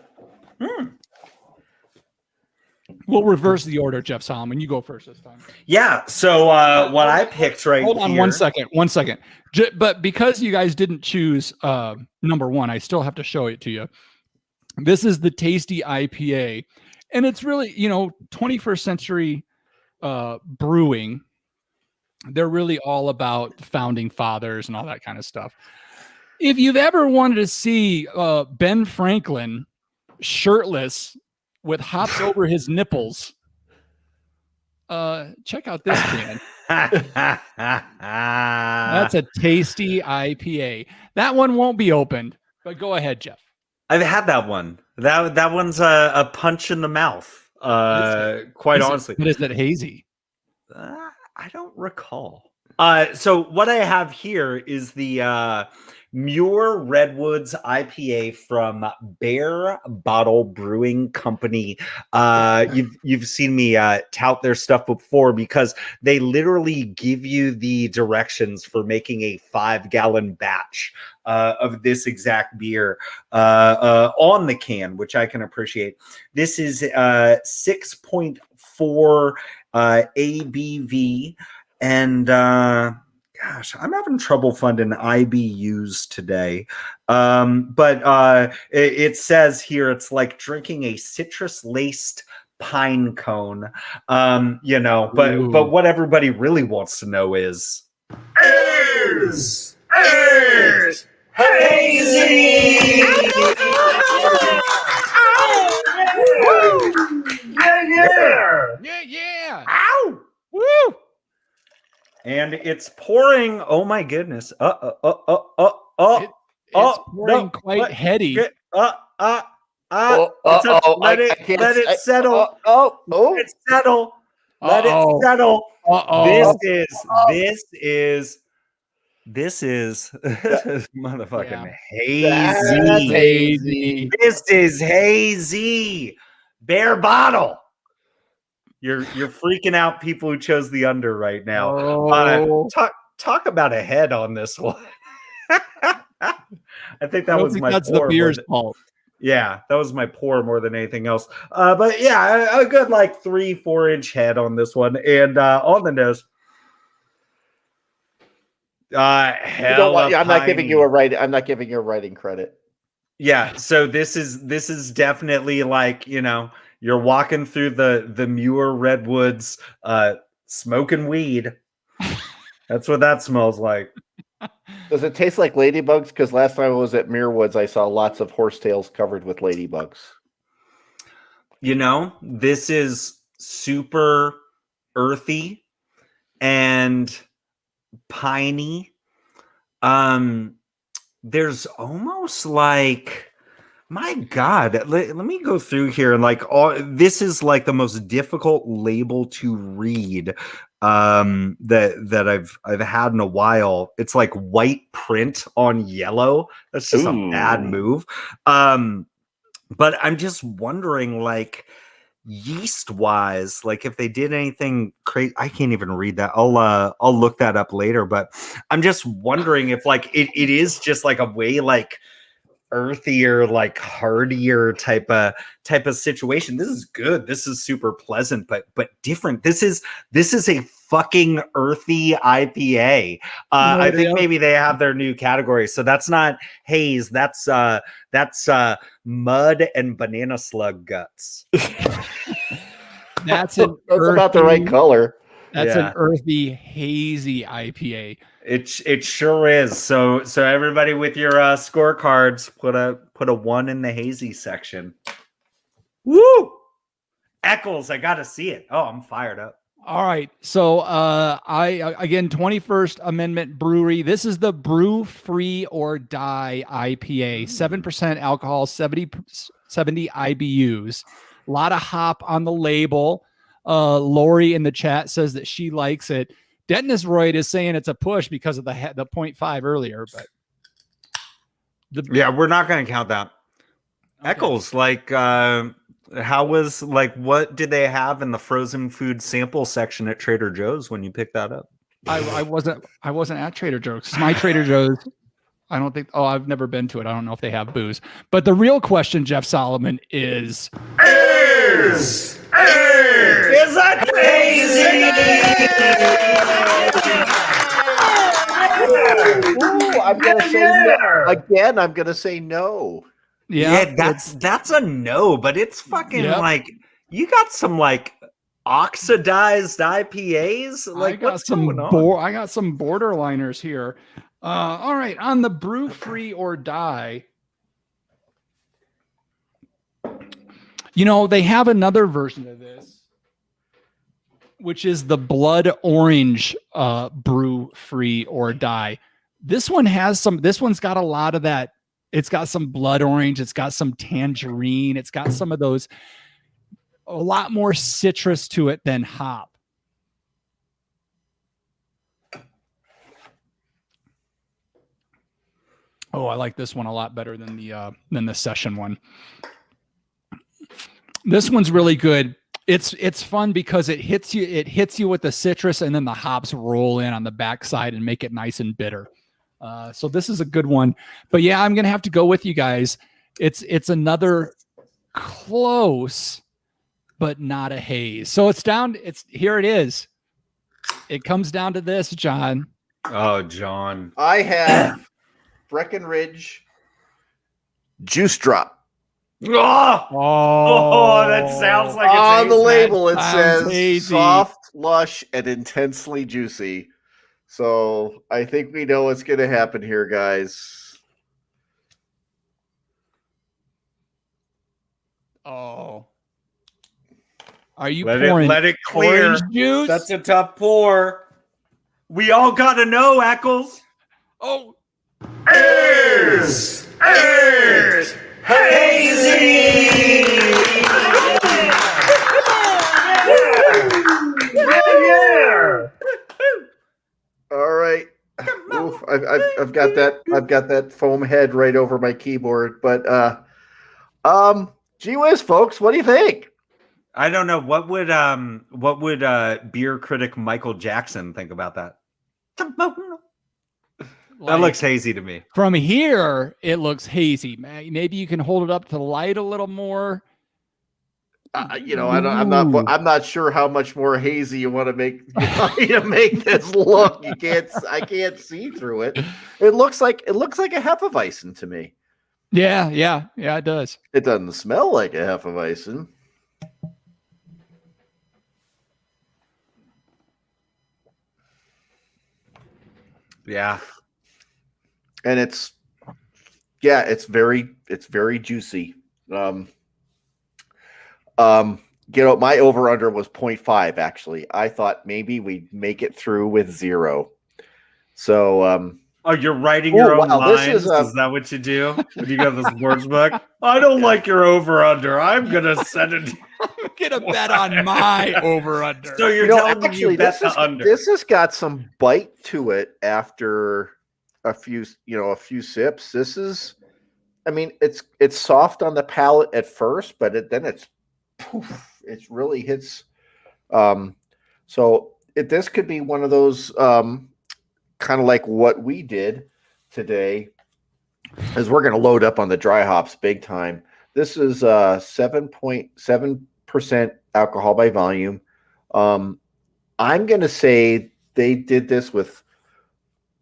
We'll reverse the order, Jeff Solomon. You go first this time. Yeah. So what I picked right Hold on here. 1 second. 1 second. But because you guys didn't choose number 1, I still have to show it to you. This is the Tasty IPA. And it's really, 21st century brewing. They're really all about founding fathers and all that kind of stuff. If you've ever wanted to see Ben Franklin shirtless with hops over his nipples, check out this can. That's a tasty IPA. That one won't be opened, but go ahead, Jeff. I've had that one. That one's a punch in the mouth. Quite honestly. But is it hazy? I don't recall. So what I have here is the Muir Redwoods IPA from Bear Bottle Brewing Company. You've seen me tout their stuff before because they literally give you the directions for making a 5-gallon batch of this exact beer on the can, which I can appreciate. This is 6.4 ABV. And gosh, I'm having trouble finding IBUs today. But it says here it's like drinking a citrus-laced pine cone. But what everybody really wants to know is hazy. Yeah. Ow! Woo! And it's pouring. Oh my goodness! It's pouring quite heady. Let it settle. Oh! Let it settle. Let it Uh-oh. settle. Uh-oh. This is motherfucking That's hazy. Hazy. This is hazy. Bear Bottle. You're freaking out people who chose the under right now. Oh. Talk about a head on this one. I think that was my that's pour the beer's fault. Yeah, that was my pour more than anything else. But yeah, a good like 3-4 inch head on this one, and on the nose. I'm not giving you a writing credit. Yeah, so this is definitely like, you're walking through the Muir Redwoods smoking weed. That's what that smells like. Does it taste like ladybugs? Because last time I was at Muirwoods, I saw lots of horsetails covered with ladybugs. This is super earthy and piney. There's almost like, my God, let me go through here and this is like the most difficult label to read that I've had in a while. It's like white print on yellow. That's just a bad move. But I'm just wondering, like, yeast wise, like if they did anything crazy. I can't even read that. I'll look that up later, but I'm just wondering if like it is just like a way like earthier, like hardier type of situation. This is good. This is super pleasant, but different. This is a fucking earthy IPA. I think maybe they have their new category. So that's not haze. That's mud and banana slug guts. That's about the right color. That's an earthy, hazy IPA. It sure is. So everybody with your scorecards, put a 1 in the hazy section. Woo! Eccles, I gotta see it. Oh, I'm fired up. All right. So again, 21st Amendment Brewery. This is the Brew Free or Die IPA. 7% alcohol, 70 IBUs. A lot of hop on the label. Lori in the chat says that she likes it. Dennis Royd is saying it's a push because of the 0.5 earlier, but we're not going to count that. Okay. Eccles, like, how was like what did they have in the frozen food sample section at Trader Joe's when you picked that up? I wasn't at Trader Joe's. It's my Trader Joe's. I don't think. Oh, I've never been to it. I don't know if they have booze. But the real question, Jeff Solomon, is that crazy? Ooh, I'm gonna say no. Again. I'm gonna say no. Yeah, that's a no, but it's fucking like You got some like oxidized IPAs? Like what's going on? I got some borderliners here. All right, on the brew free or die. You know, they have another version of this, which is the blood orange brew free or die. This one's got a lot of that. It's got some blood orange. It's got some tangerine. It's got some of those, a lot more citrus to it than hop. Oh, I like this one a lot better than the session one. This one's really good. It's fun because it hits you with the citrus, and then the hops roll in on the backside and make it nice and bitter. So this is a good one. But yeah, I'm gonna have to go with you guys. It's another close, but not a haze. So here it is. It comes down to this, John. Oh, John. I have Breckenridge Juice Drop. Oh, that sounds like it's on the haze, label. man. It says hazy. soft, lush, and intensely juicy. So I think we know what's going to happen here, guys. Oh, are you Let pouring it clear. orange juice? That's a tough pour. We all gotta know, Eccles. Oh, Hazy. All right. Oof, I've got that foam head right over my keyboard. But gee whiz, folks, what do you think? I don't know. What would beer critic Michael Jackson think about that? That looks hazy to me. From here, it looks hazy. Maybe you can hold it up to the light a little more. I'm not sure how much more hazy you want to make to make this look. I can't see through it. It looks like a Hefeweizen to me. Yeah, it does. It doesn't smell like a Hefeweizen. Yeah. And it's very juicy. My over under was 0.5 actually. I thought maybe we'd make it through with 0. So oh, you're writing your own lines? Is that what you do when you go to this words book? I don't like your over under. I'm gonna set it. I'm gonna bet on my over under. So you're telling me you bet the under. This has got some bite to it after a few sips. This is, I mean, it's soft on the palate at first, but then it's poof. It really hits. This could be one of those kind of like what we did today, is we're going to load up on the dry hops big time. This is 7.7% alcohol by volume. I'm going to say they did this with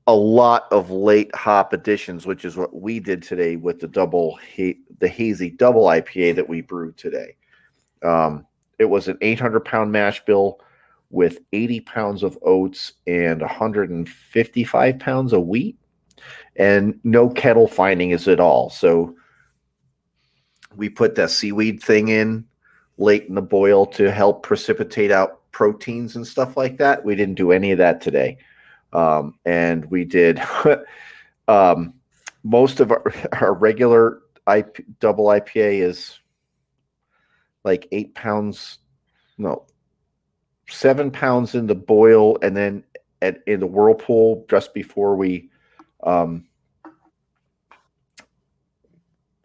a lot of late hop additions, which is what we did today with the hazy double IPA that we brewed today. It was an 800-pound mash bill with 80 pounds of oats and 155 pounds of wheat, and no kettle findings at all. So we put that seaweed thing in late in the boil to help precipitate out proteins and stuff like that. We didn't do any of that today. And we did most of our regular double IPA is like 7 pounds in the boil, and then in the whirlpool just before we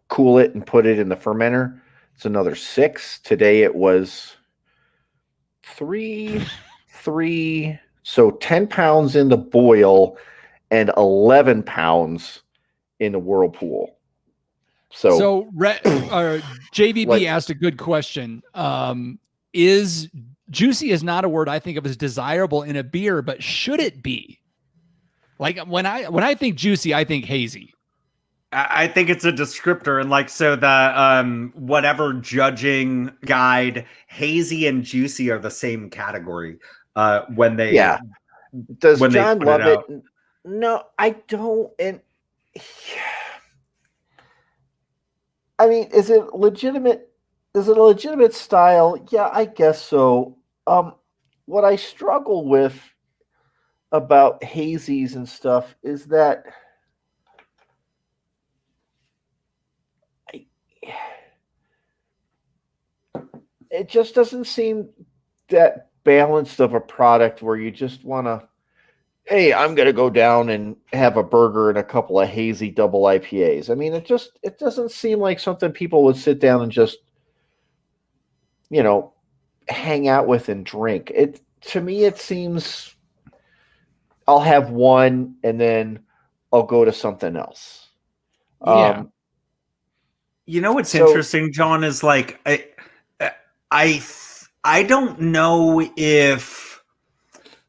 cool it and put it in the fermenter, it's another 6. Today it was 3, so 10 pounds in the boil and 11 pounds in the whirlpool. So JVB asked a good question. Is juicy is not a word I think of as desirable in a beer, but should it be? Like when I think juicy, I think hazy. I think it's a descriptor, and like so the whatever judging guide, hazy and juicy are the same category. When they Yeah. Does when they John put it love it? out. No, I don't. And I mean, is it legitimate? Is it a legitimate style? Yeah, I guess so. What I struggle with about hazies and stuff is that I, it just doesn't seem that balanced of a product where you just want to, hey, I'm going to go down and have a burger and a couple of hazy double IPAs. I mean, it doesn't seem like something people would sit down and just, you know, hang out with and drink. It to me it seems I'll have one and then I'll go to something else. Yeah. You know what's So interesting, John, is like I I don't know if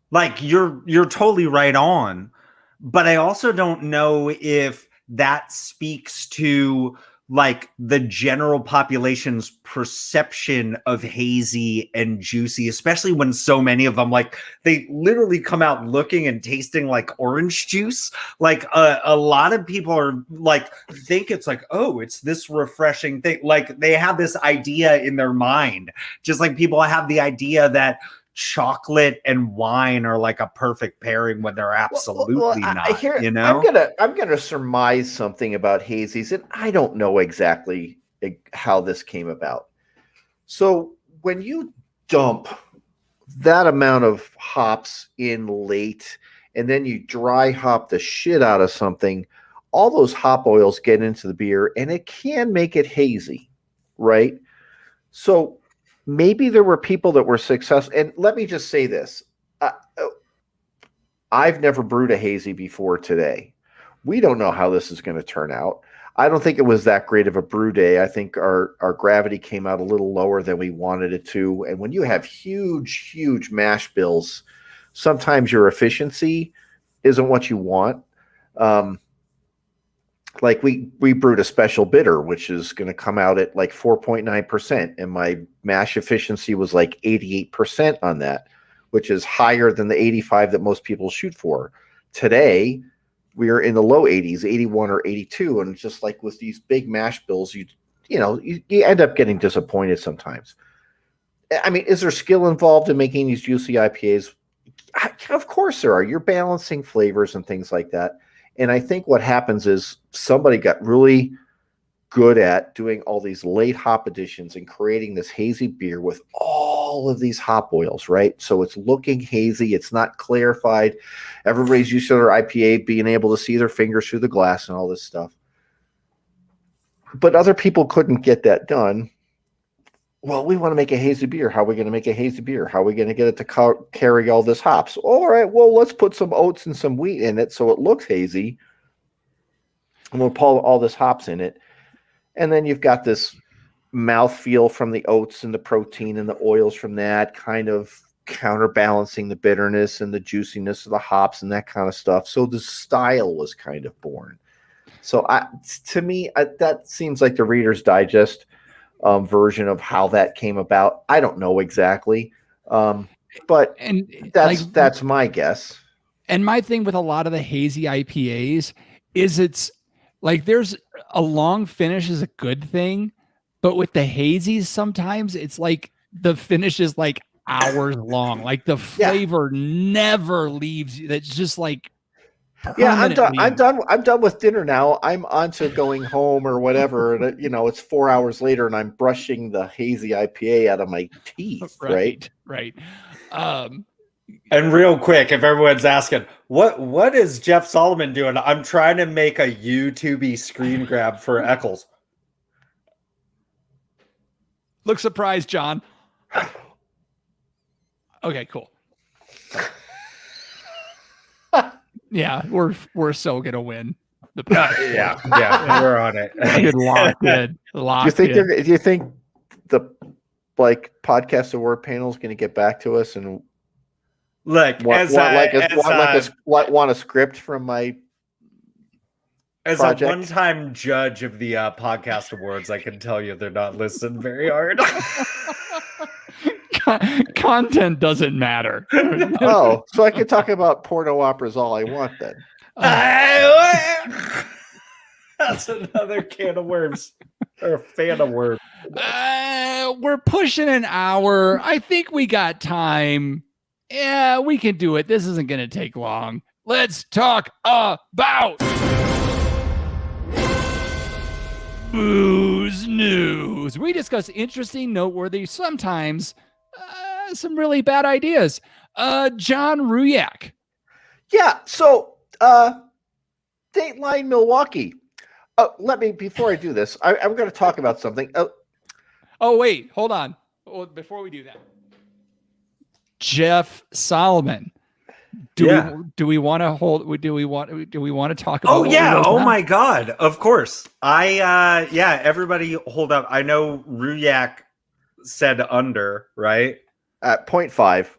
like you're totally right on, but I also don't know if that speaks to like the general population's perception of hazy and juicy, especially when so many of them like they literally come out looking and tasting like orange juice. Like a lot of people are like think it's like, oh, it's this refreshing thing. Like they have this idea in their mind, just like people have the idea that chocolate and wine are like a perfect pairing when they're absolutely not, here you know? I'm gonna surmise something about hazies, and I don't know exactly how this came about. So when you dump that amount of hops in late, and then you dry hop the shit out of something, all those hop oils get into the beer, and it can make it hazy, right? So maybe there were people that were successful. And let me just say this. I've never brewed a hazy before today. We don't know how this is going to turn out. I don't think it was that great of a brew day. I think our gravity came out a little lower than we wanted it to. And when you have huge mash bills, sometimes your efficiency isn't what you want. Um, like we brewed a special bitter, which is going to come out at like 4.9%, and my mash efficiency was like 88% on that, which is higher than the 85 that most people shoot for. Today, we are in the low 80s, 81 or 82, and just like with these big mash bills, you end up getting disappointed sometimes. I mean, is there skill involved in making these juicy IPAs? Of course there are. You're balancing flavors and things like that. And I think what happens is somebody got really good at doing all these late hop additions and creating this hazy beer with all of these hop oils, right? So it's looking hazy. It's not clarified. Everybody's used to their IPA being able to see their fingers through the glass and all this stuff. But other people couldn't get that done. Well, we want to make a hazy beer. How are we going to make a hazy beer? How are we going to get it to carry all this hops? All right, well, let's put some oats and some wheat in it so it looks hazy. And we'll pour all this hops in it. And then you've got this mouthfeel from the oats and the protein and the oils from that, kind of counterbalancing the bitterness and the juiciness of the hops and that kind of stuff. So the style was kind of born. So to me, that seems like the Reader's Digest version of how that came about. I don't know exactly, but that's my guess. And my thing with a lot of the hazy IPAs is it's like there's a long finish is a good thing, but with the hazies sometimes it's like the finish is like hours long. Like the flavor never leaves you. That's just like I'm done. I'm done with dinner now. I'm on to going home or whatever. And it's 4 hours later, and I'm brushing the hazy IPA out of my teeth. Right. And real quick, if everyone's asking, what is Jeff Solomon doing? I'm trying to make a YouTube screen grab for Eccles. Look surprised, John. Okay, cool. Yeah, we're so gonna win. Yeah, we're on it. Locked in. Do you think the podcast award panel is going to get back to us and look want a script from my As project. a one-time judge of the podcast awards, I can tell you they're not listened very hard. Content doesn't matter. Oh, so I could talk about porno operas all I want then. That's another can of worms. Or a fan of worms. We're pushing an hour. I think we got time. Yeah, we can do it. This isn't going to take long. Let's talk about booze news. We discuss interesting, noteworthy, sometimes some really bad ideas. John Ruyak. Yeah, so Dateline Milwaukee. Before I do this, I'm going to talk about something. Oh, wait, hold on. Before we do that, Jeff Solomon. Do we want to talk about? Oh yeah! Oh my God! Of course. Everybody, hold up. I know Ruyak said under, right? At 0.5.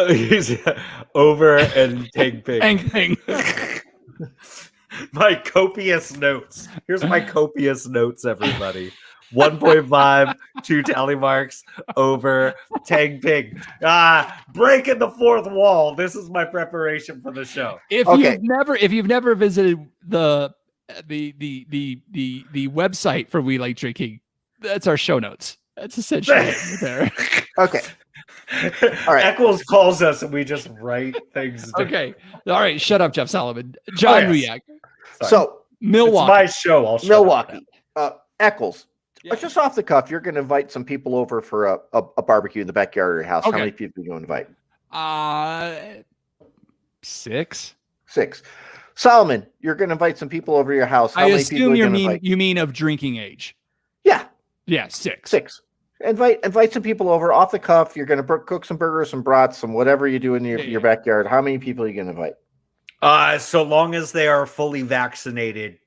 He's over and take big. My copious notes. Here's my copious notes, everybody. 1.5, 2 tally marks, over, tag pig. Breaking the fourth wall. This is my preparation for the show. If you've never visited the website for We Like Drinking, that's our show notes. That's essentially it there. Okay. All right. Eccles calls us and we just write things down. Okay. All right. Shut up, Jeff Solomon. John Ruyak. So It's Milwaukee. my show. I'll shut Milwaukee. up. Eccles. Yeah. Just off the cuff, you're going to invite some people over for a barbecue in the backyard of your house. Okay. How many people are you going to invite? 6. 6. Solomon, you're going to invite some people over your house. How I many people assume are you going to invite? you mean of drinking age. Yeah. Yeah, 6. 6. Invite some people over off the cuff. You're going to cook some burgers, some brats, some whatever you do in your backyard. How many people are you going to invite? So long as they are fully vaccinated,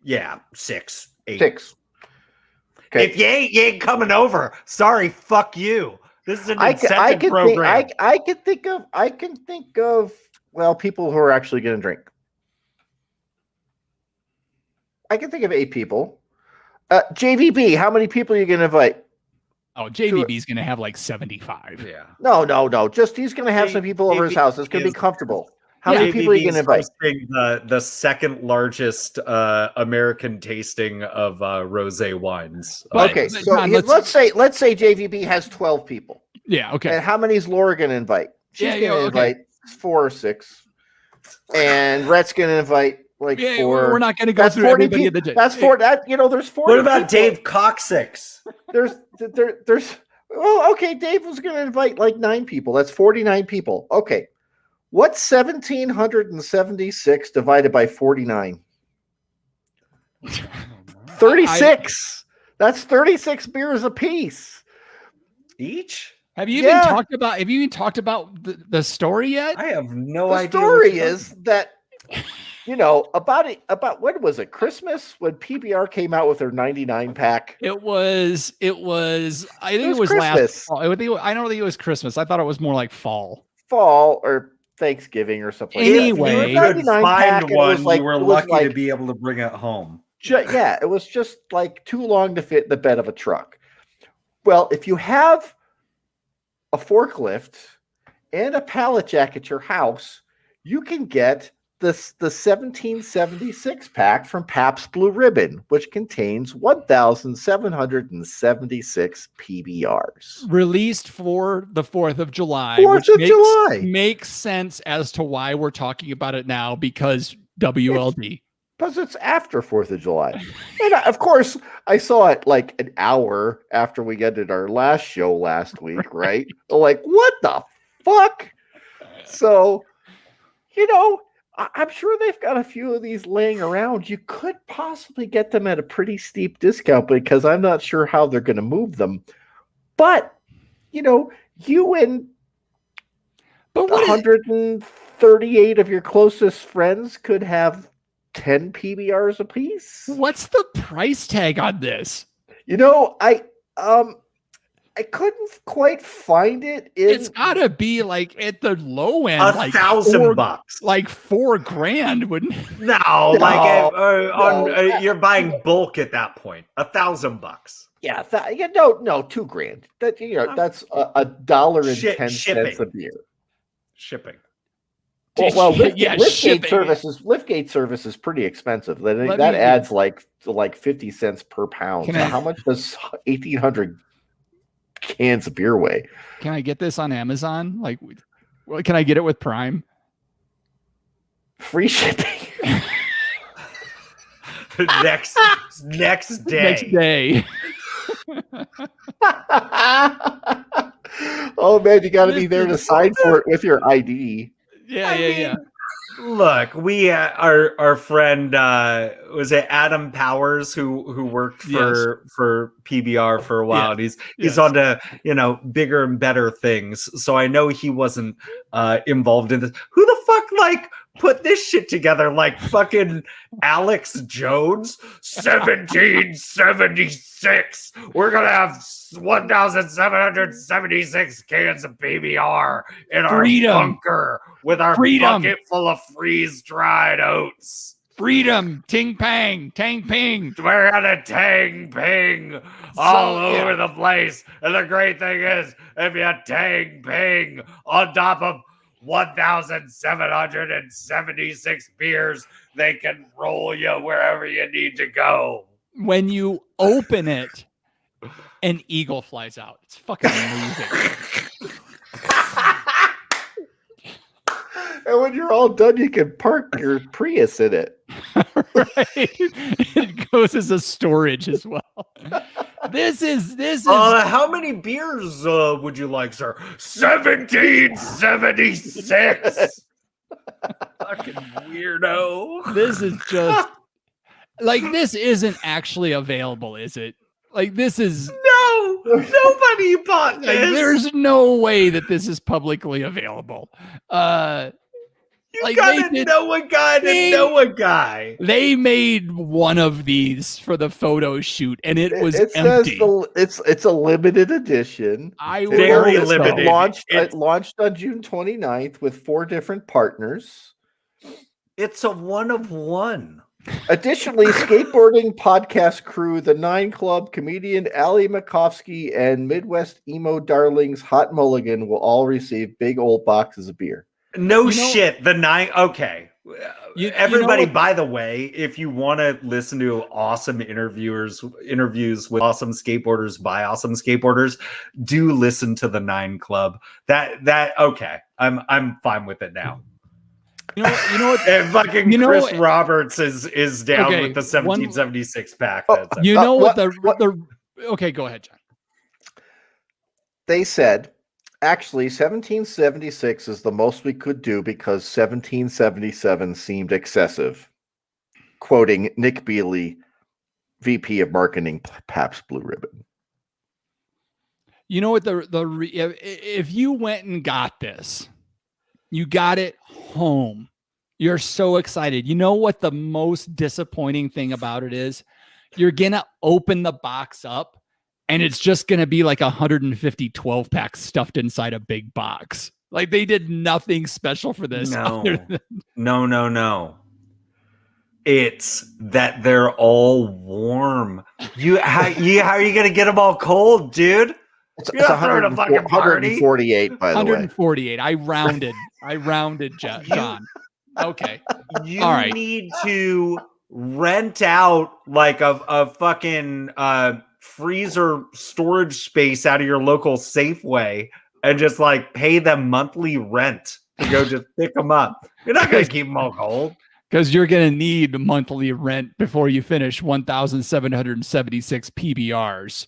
6, 8. 6. Okay. If you ain't coming over, sorry, fuck you. This is an incentive program. I can think of people who are actually going to drink. I can think of 8 people. JVB, how many people are you going to invite? Oh, JVB is going to have like 75. Yeah. No. Just he's going to have some people over his house. It's going to be comfortable. How many people are you going to invite? The second largest American tasting of rosé wines. Okay, so John, let's say JVB has 12 people. Yeah, okay. And how many is Laura going to invite? She's going to invite 4 or 6. And Rhett's going to invite 4. We're not going to go through everybody in the gym. That's 4. There's 4. What about Dave Coxix? There's okay, Dave was going to invite 9 people. That's 49 people. Okay. What's 1,776 divided by 49? 36. That's 36 beers apiece. Each? Have you even talked about the story yet? I have no the idea. The story is that about when was it? Christmas when PBR came out with their 99 pack. It was I think it was Christmas. last fall. I don't think it was Christmas. I thought it was more like fall or Thanksgiving or something. Anyway, if you could find one, you were lucky to be able to bring it home. It was just too long to fit in the bed of a truck. Well, if you have a forklift and a pallet jack at your house, you can get the 1776 pack from Pabst Blue Ribbon, which contains 1,776 PBRs. Released for the 4th of July. 4th of July. Makes sense as to why we're talking about it now, because WLD. Because it's after 4th of July. And of course, I saw it an hour after we ended our last show last week, right? What the fuck? So, I'm sure they've got a few of these laying around. You could possibly get them at a pretty steep discount because I'm not sure how they're going to move them. But, you and 138 of your closest friends could have 10 PBRs apiece. What's the price tag on this? I couldn't quite find it. It's gotta be like at the low end, like $1,000. like $4,000, wouldn't it? No, no. you're buying bulk at that point. $1,000. Yeah, no, $2,000. That's $1.10 Shipping. a beer. Shipping. Well, shipping. Liftgate service is pretty expensive. That Let me- adds like 50 cents per pound. Can So I- how much does 1,800 cans of beer weigh? Can I get this on Amazon? Like, can I get it with Prime? Free shipping. next day. Next day. Oh man, you got to be there to sign for it with your ID. Yeah. Look, we our friend was it Adam Powers who worked for PBR for a while, and he's on to bigger and better things. So I know he wasn't involved in this. Who the fuck put this shit together? Like fucking Alex Jones, 1776. We're gonna have 1,776 cans of PBR in our bunker with our bucket full of freeze-dried oats. Freedom, ting pang, tang ping. We're gonna tang ping all over the place. And the great thing is, if you tang ping on top of 1,776 beers, they can roll you wherever you need to go. When you open it, an eagle flies out. It's fucking amazing. And when you're all done, you can park your Prius in it. Right. It goes as a storage as well. This is how many beers would you like, sir? 1776. Fucking weirdo. This is just like, this isn't actually available, is it? Like, this is nobody bought this. There's no way that this is publicly available. You gotta know a guy to know a guy. They made one of these for the photo shoot, and it was empty. It's a limited edition. Very limited. It launched on June 29th with 4 different partners. It's a one of one. Additionally, skateboarding podcast crew, the 9 Club, comedian Ali Makovsky, and Midwest emo darlings Hot Mulligan will all receive big old boxes of beer. No shit. The 9. Okay. Everybody, by the way, if you want to listen to awesome interviews with awesome skateboarders by awesome skateboarders, do listen to the 9 Club. That okay. I'm fine with it now. You know what? And fucking Chris Roberts is down with the 1776 pack. Okay, go ahead, John. They said, actually, 1776 is the most we could do because 1777 seemed excessive. Quoting Nick Bealey, VP of Marketing, Pabst Blue Ribbon. You know what? If you went and got this, you got it home. You're so excited. You know what the most disappointing thing about it is? You're going to open the box up and it's just going to be like 150 12 packs stuffed inside a big box. Like, they did nothing special for this. No. It's that they're all warm. How are you going to get them all cold, dude? It's 148, by the way. 148. I rounded, John. Okay. You need to rent out like a fucking freezer storage space out of your local Safeway and just like pay them monthly rent to go just pick them up. You're not going to keep them all cold. Because you're going to need monthly rent before you finish 1,776 PBRs.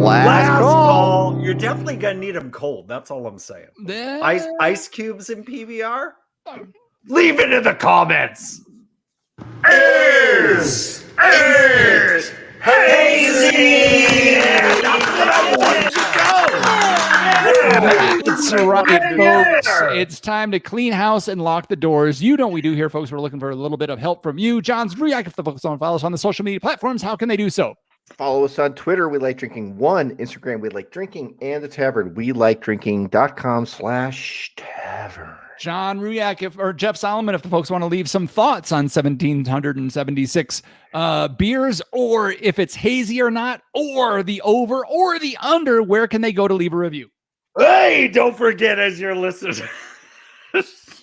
Last call. You're definitely gonna need them cold. That's all I'm saying. Ice cubes in PBR? Leave it in the comments. Hazy. That's what I wanted to go. That's right, folks. It's time to clean house and lock the doors. You know what we do here, folks. We're looking for a little bit of help from you. John's Ruyak, if the folks don't follow us on the social media platforms, how can they do so? Follow us on Twitter, We Like Drinking 1, Instagram, We Like Drinking, and the tavern, welikeDrinking.com/tavern. John Ruyak, or Jeff Solomon, if the folks want to leave some thoughts on 1776 beers, or if it's hazy or not, or the over or the under, where can they go to leave a review? Hey, don't forget, as you're listening.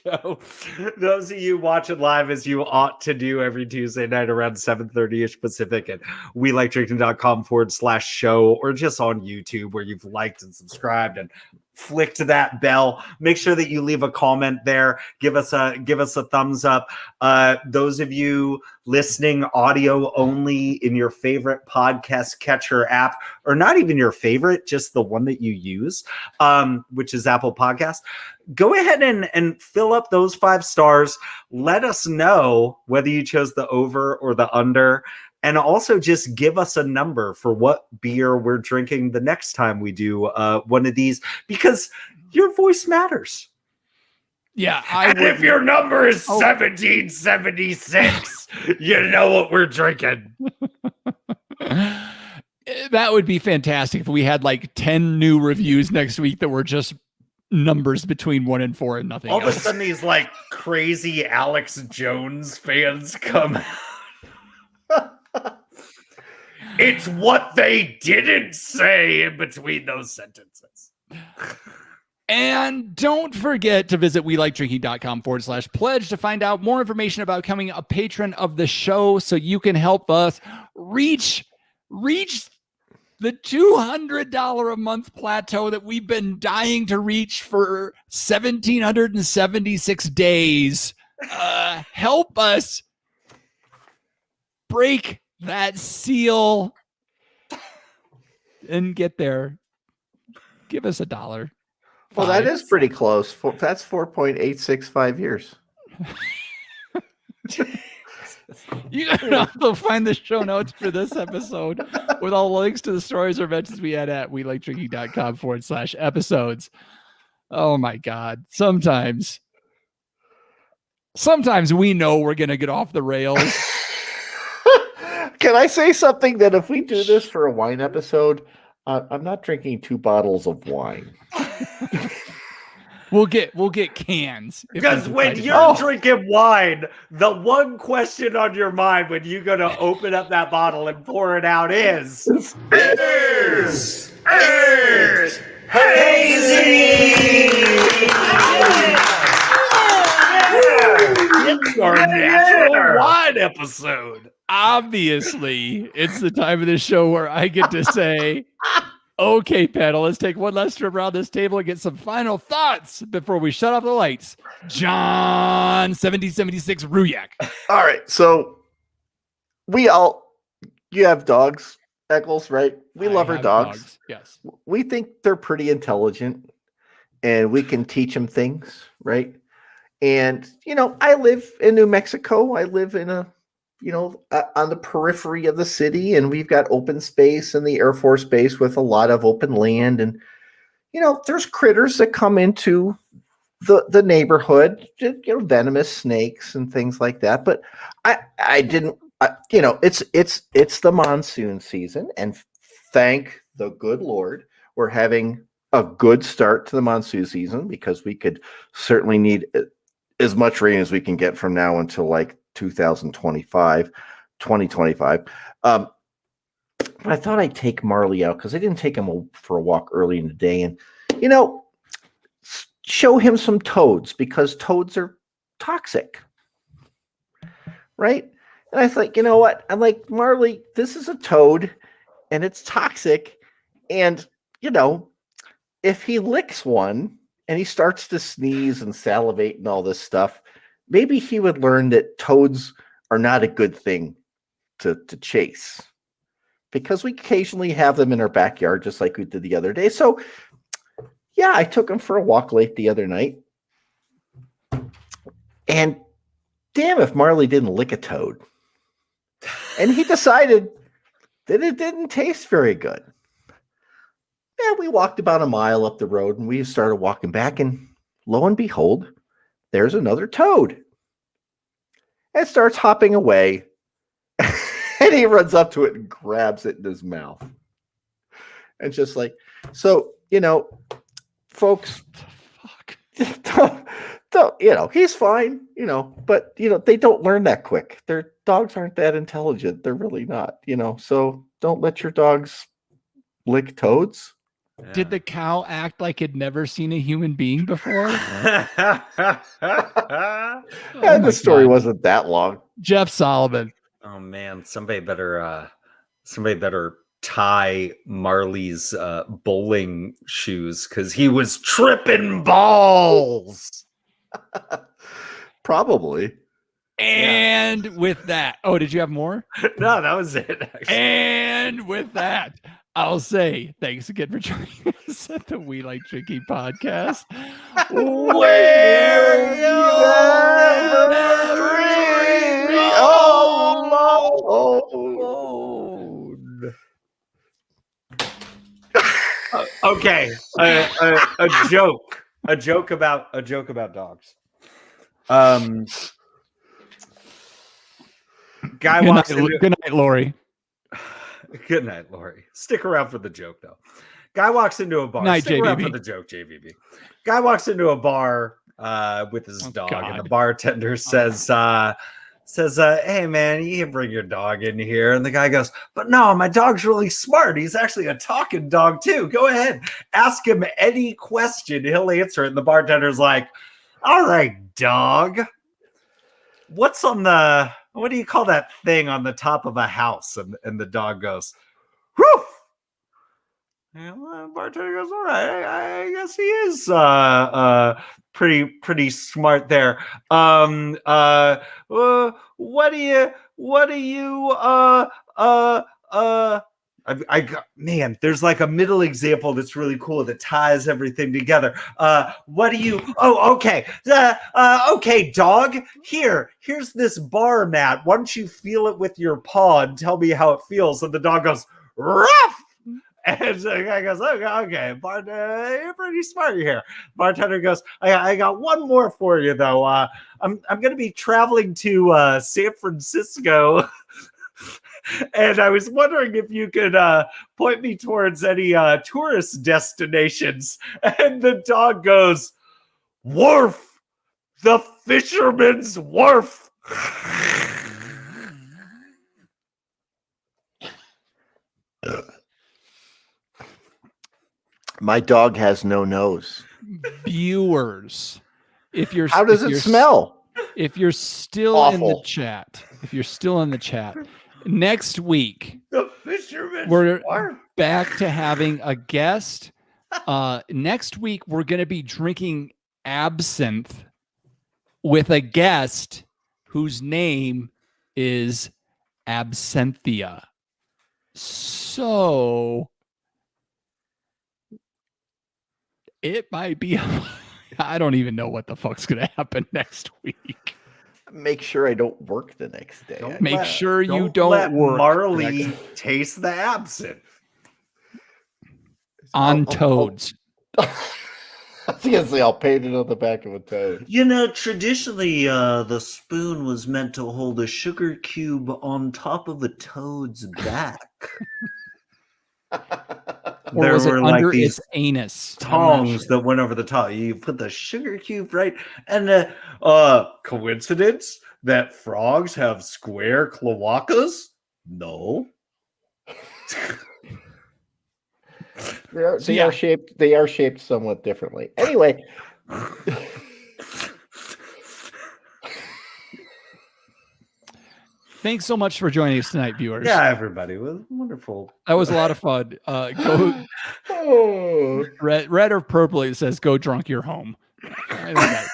So, those of you watching live, as you ought to do every Tuesday night around 7:30ish Pacific at welikedrinking.com/show, or just on YouTube where you've liked and subscribed and flicked that bell. Make sure that you leave a comment there. Give us a thumbs up. Those of you listening audio only in your favorite podcast catcher app, or not even your favorite, just the one that you use, which is Apple Podcasts. Go ahead and fill up those 5 stars. Let us know whether you chose the over or the under. And also just give us a number for what beer we're drinking the next time we do one of these, because your voice matters. Yeah. And if your number is 1776, you know what we're drinking. That would be fantastic if we had like 10 new reviews next week that were just numbers between 1 and 4 and nothing All else. of a sudden, these like crazy Alex Jones fans come out. It's what they didn't say in between those sentences. And don't forget to visit welikedrinking.com/pledge to find out more information about becoming a patron of the show, so you can help us reach the $200 a month plateau that we've been dying to reach for 1,776 days. Help us break that seal and get there. Give us $1. Well, that is pretty close. That's 4.865 years. You can also find the show notes for this episode with all the links to the stories or mentions we had at welikedrinking.com/episodes. Oh my God. Sometimes we know we're going to get off the rails. Can I say something that if we do this for a wine episode, I'm not drinking 2 bottles of wine. We'll get cans. Because when you're drinking wine, the one question on your mind when you go to open up that bottle and pour it out is hazy! It's our natural wine episode. Obviously, it's the time of the show where I get to say, okay, panel, let's take one last trip around this table and get some final thoughts before we shut off the lights. John 1776 Ruyak. All right. So you have dogs, Eccles, right? We love our dogs. Yes. We think they're pretty intelligent and we can teach them things, right? And, I live in New Mexico. I live in on the periphery of the city, and we've got open space in the Air Force Base with a lot of open land. And, there's critters that come into the neighborhood, venomous snakes and things like that. But it's the monsoon season, and thank the good Lord, we're having a good start to the monsoon season, because we could certainly need as much rain as we can get from now until like 2025. But I thought I'd take Marley out because I didn't take him for a walk early in the day, and show him some toads, because toads are toxic, right? And I thought, you know what? I'm like, Marley, this is a toad and it's toxic, and if he licks one and he starts to sneeze and salivate and all this stuff, maybe he would learn that toads are not a good thing to chase, because we occasionally have them in our backyard, just like we did the other day. So yeah, I took him for a walk late the other night, and damn if Marley didn't lick a toad. And he decided that it didn't taste very good. And we walked about a mile up the road, and we started walking back, and lo and behold, there's another toad. And it starts hopping away. And he runs up to it and grabs it in his mouth. And just like, so, folks, don't, he's fine, but, they don't learn that quick. Their dogs aren't that intelligent. They're really not, so don't let your dogs lick toads. Yeah. Did the cow act like it'd never seen a human being before? And Oh the my story God. wasn't that long. Jeff Solomon. Oh man, somebody better tie Marley's bowling shoes because he was tripping balls. Probably. And with that, did you have more? No, that was it. Actually. And with that, I'll say thanks again for joining us at the We Like Drinking podcast. Where you Okay, a joke about dogs. Guy walks into. Good night, Lori. Good night, Lori. Stick around for the joke, though. Guy walks into a bar. Night, Stick around JVB. for the joke, JVB. Guy walks into a bar with his dog, God. and the bartender says, "Hey, man, you can bring your dog in here." And the guy goes, "But no, my dog's really smart. He's actually a talking dog, too. Go ahead. Ask him any question. He'll answer it." And the bartender's like, "All right, dog. What do you call that thing on the top of a house?" And the dog goes, "Whew." And the bartender goes, "All right, I guess he is pretty smart there. What do you I got, man, there's like a middle example that's really cool that ties everything together. Okay, dog. Here's this bar mat. Why don't you feel it with your paw and tell me how it feels?" And the dog goes, "Ruff!" And the guy goes, "Okay, bartender, you're pretty smart here." Bartender goes, I got one more for you though. I'm going to be traveling to San Francisco." And I was wondering if you could point me towards any tourist destinations. And the dog goes, "Wharf, the fisherman's wharf." My dog has no nose. Viewers, How does it smell? If you're still in the Awful. chat, next week The fisherman's we're wharf. back to having a guest. Next week we're going to be drinking absinthe with a guest whose name is Absenthia. So it might be I don't even know what the fuck's going to happen next week. Make sure I don't work the next day. Make sure you let don't work Marley taste the absinthe. on toads. I was gonna say I'll paint it on the back of a toad. Traditionally, the spoon was meant to hold a sugar cube on top of a toad's back. Or There was it were like under these its anus? I'm not tongs sure. that went over the top. You put the sugar cube right, and coincidence that frogs have square cloacas? No. They are shaped. They are shaped somewhat differently. Anyway, Thanks so much for joining us tonight, viewers. Yeah, everybody, it was wonderful. That was a lot of fun. Go oh, red or purple. It says "Go drunk, you're home." I think that's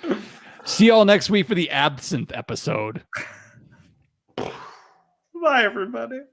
cool. See y'all next week for the absinthe episode. Bye, everybody.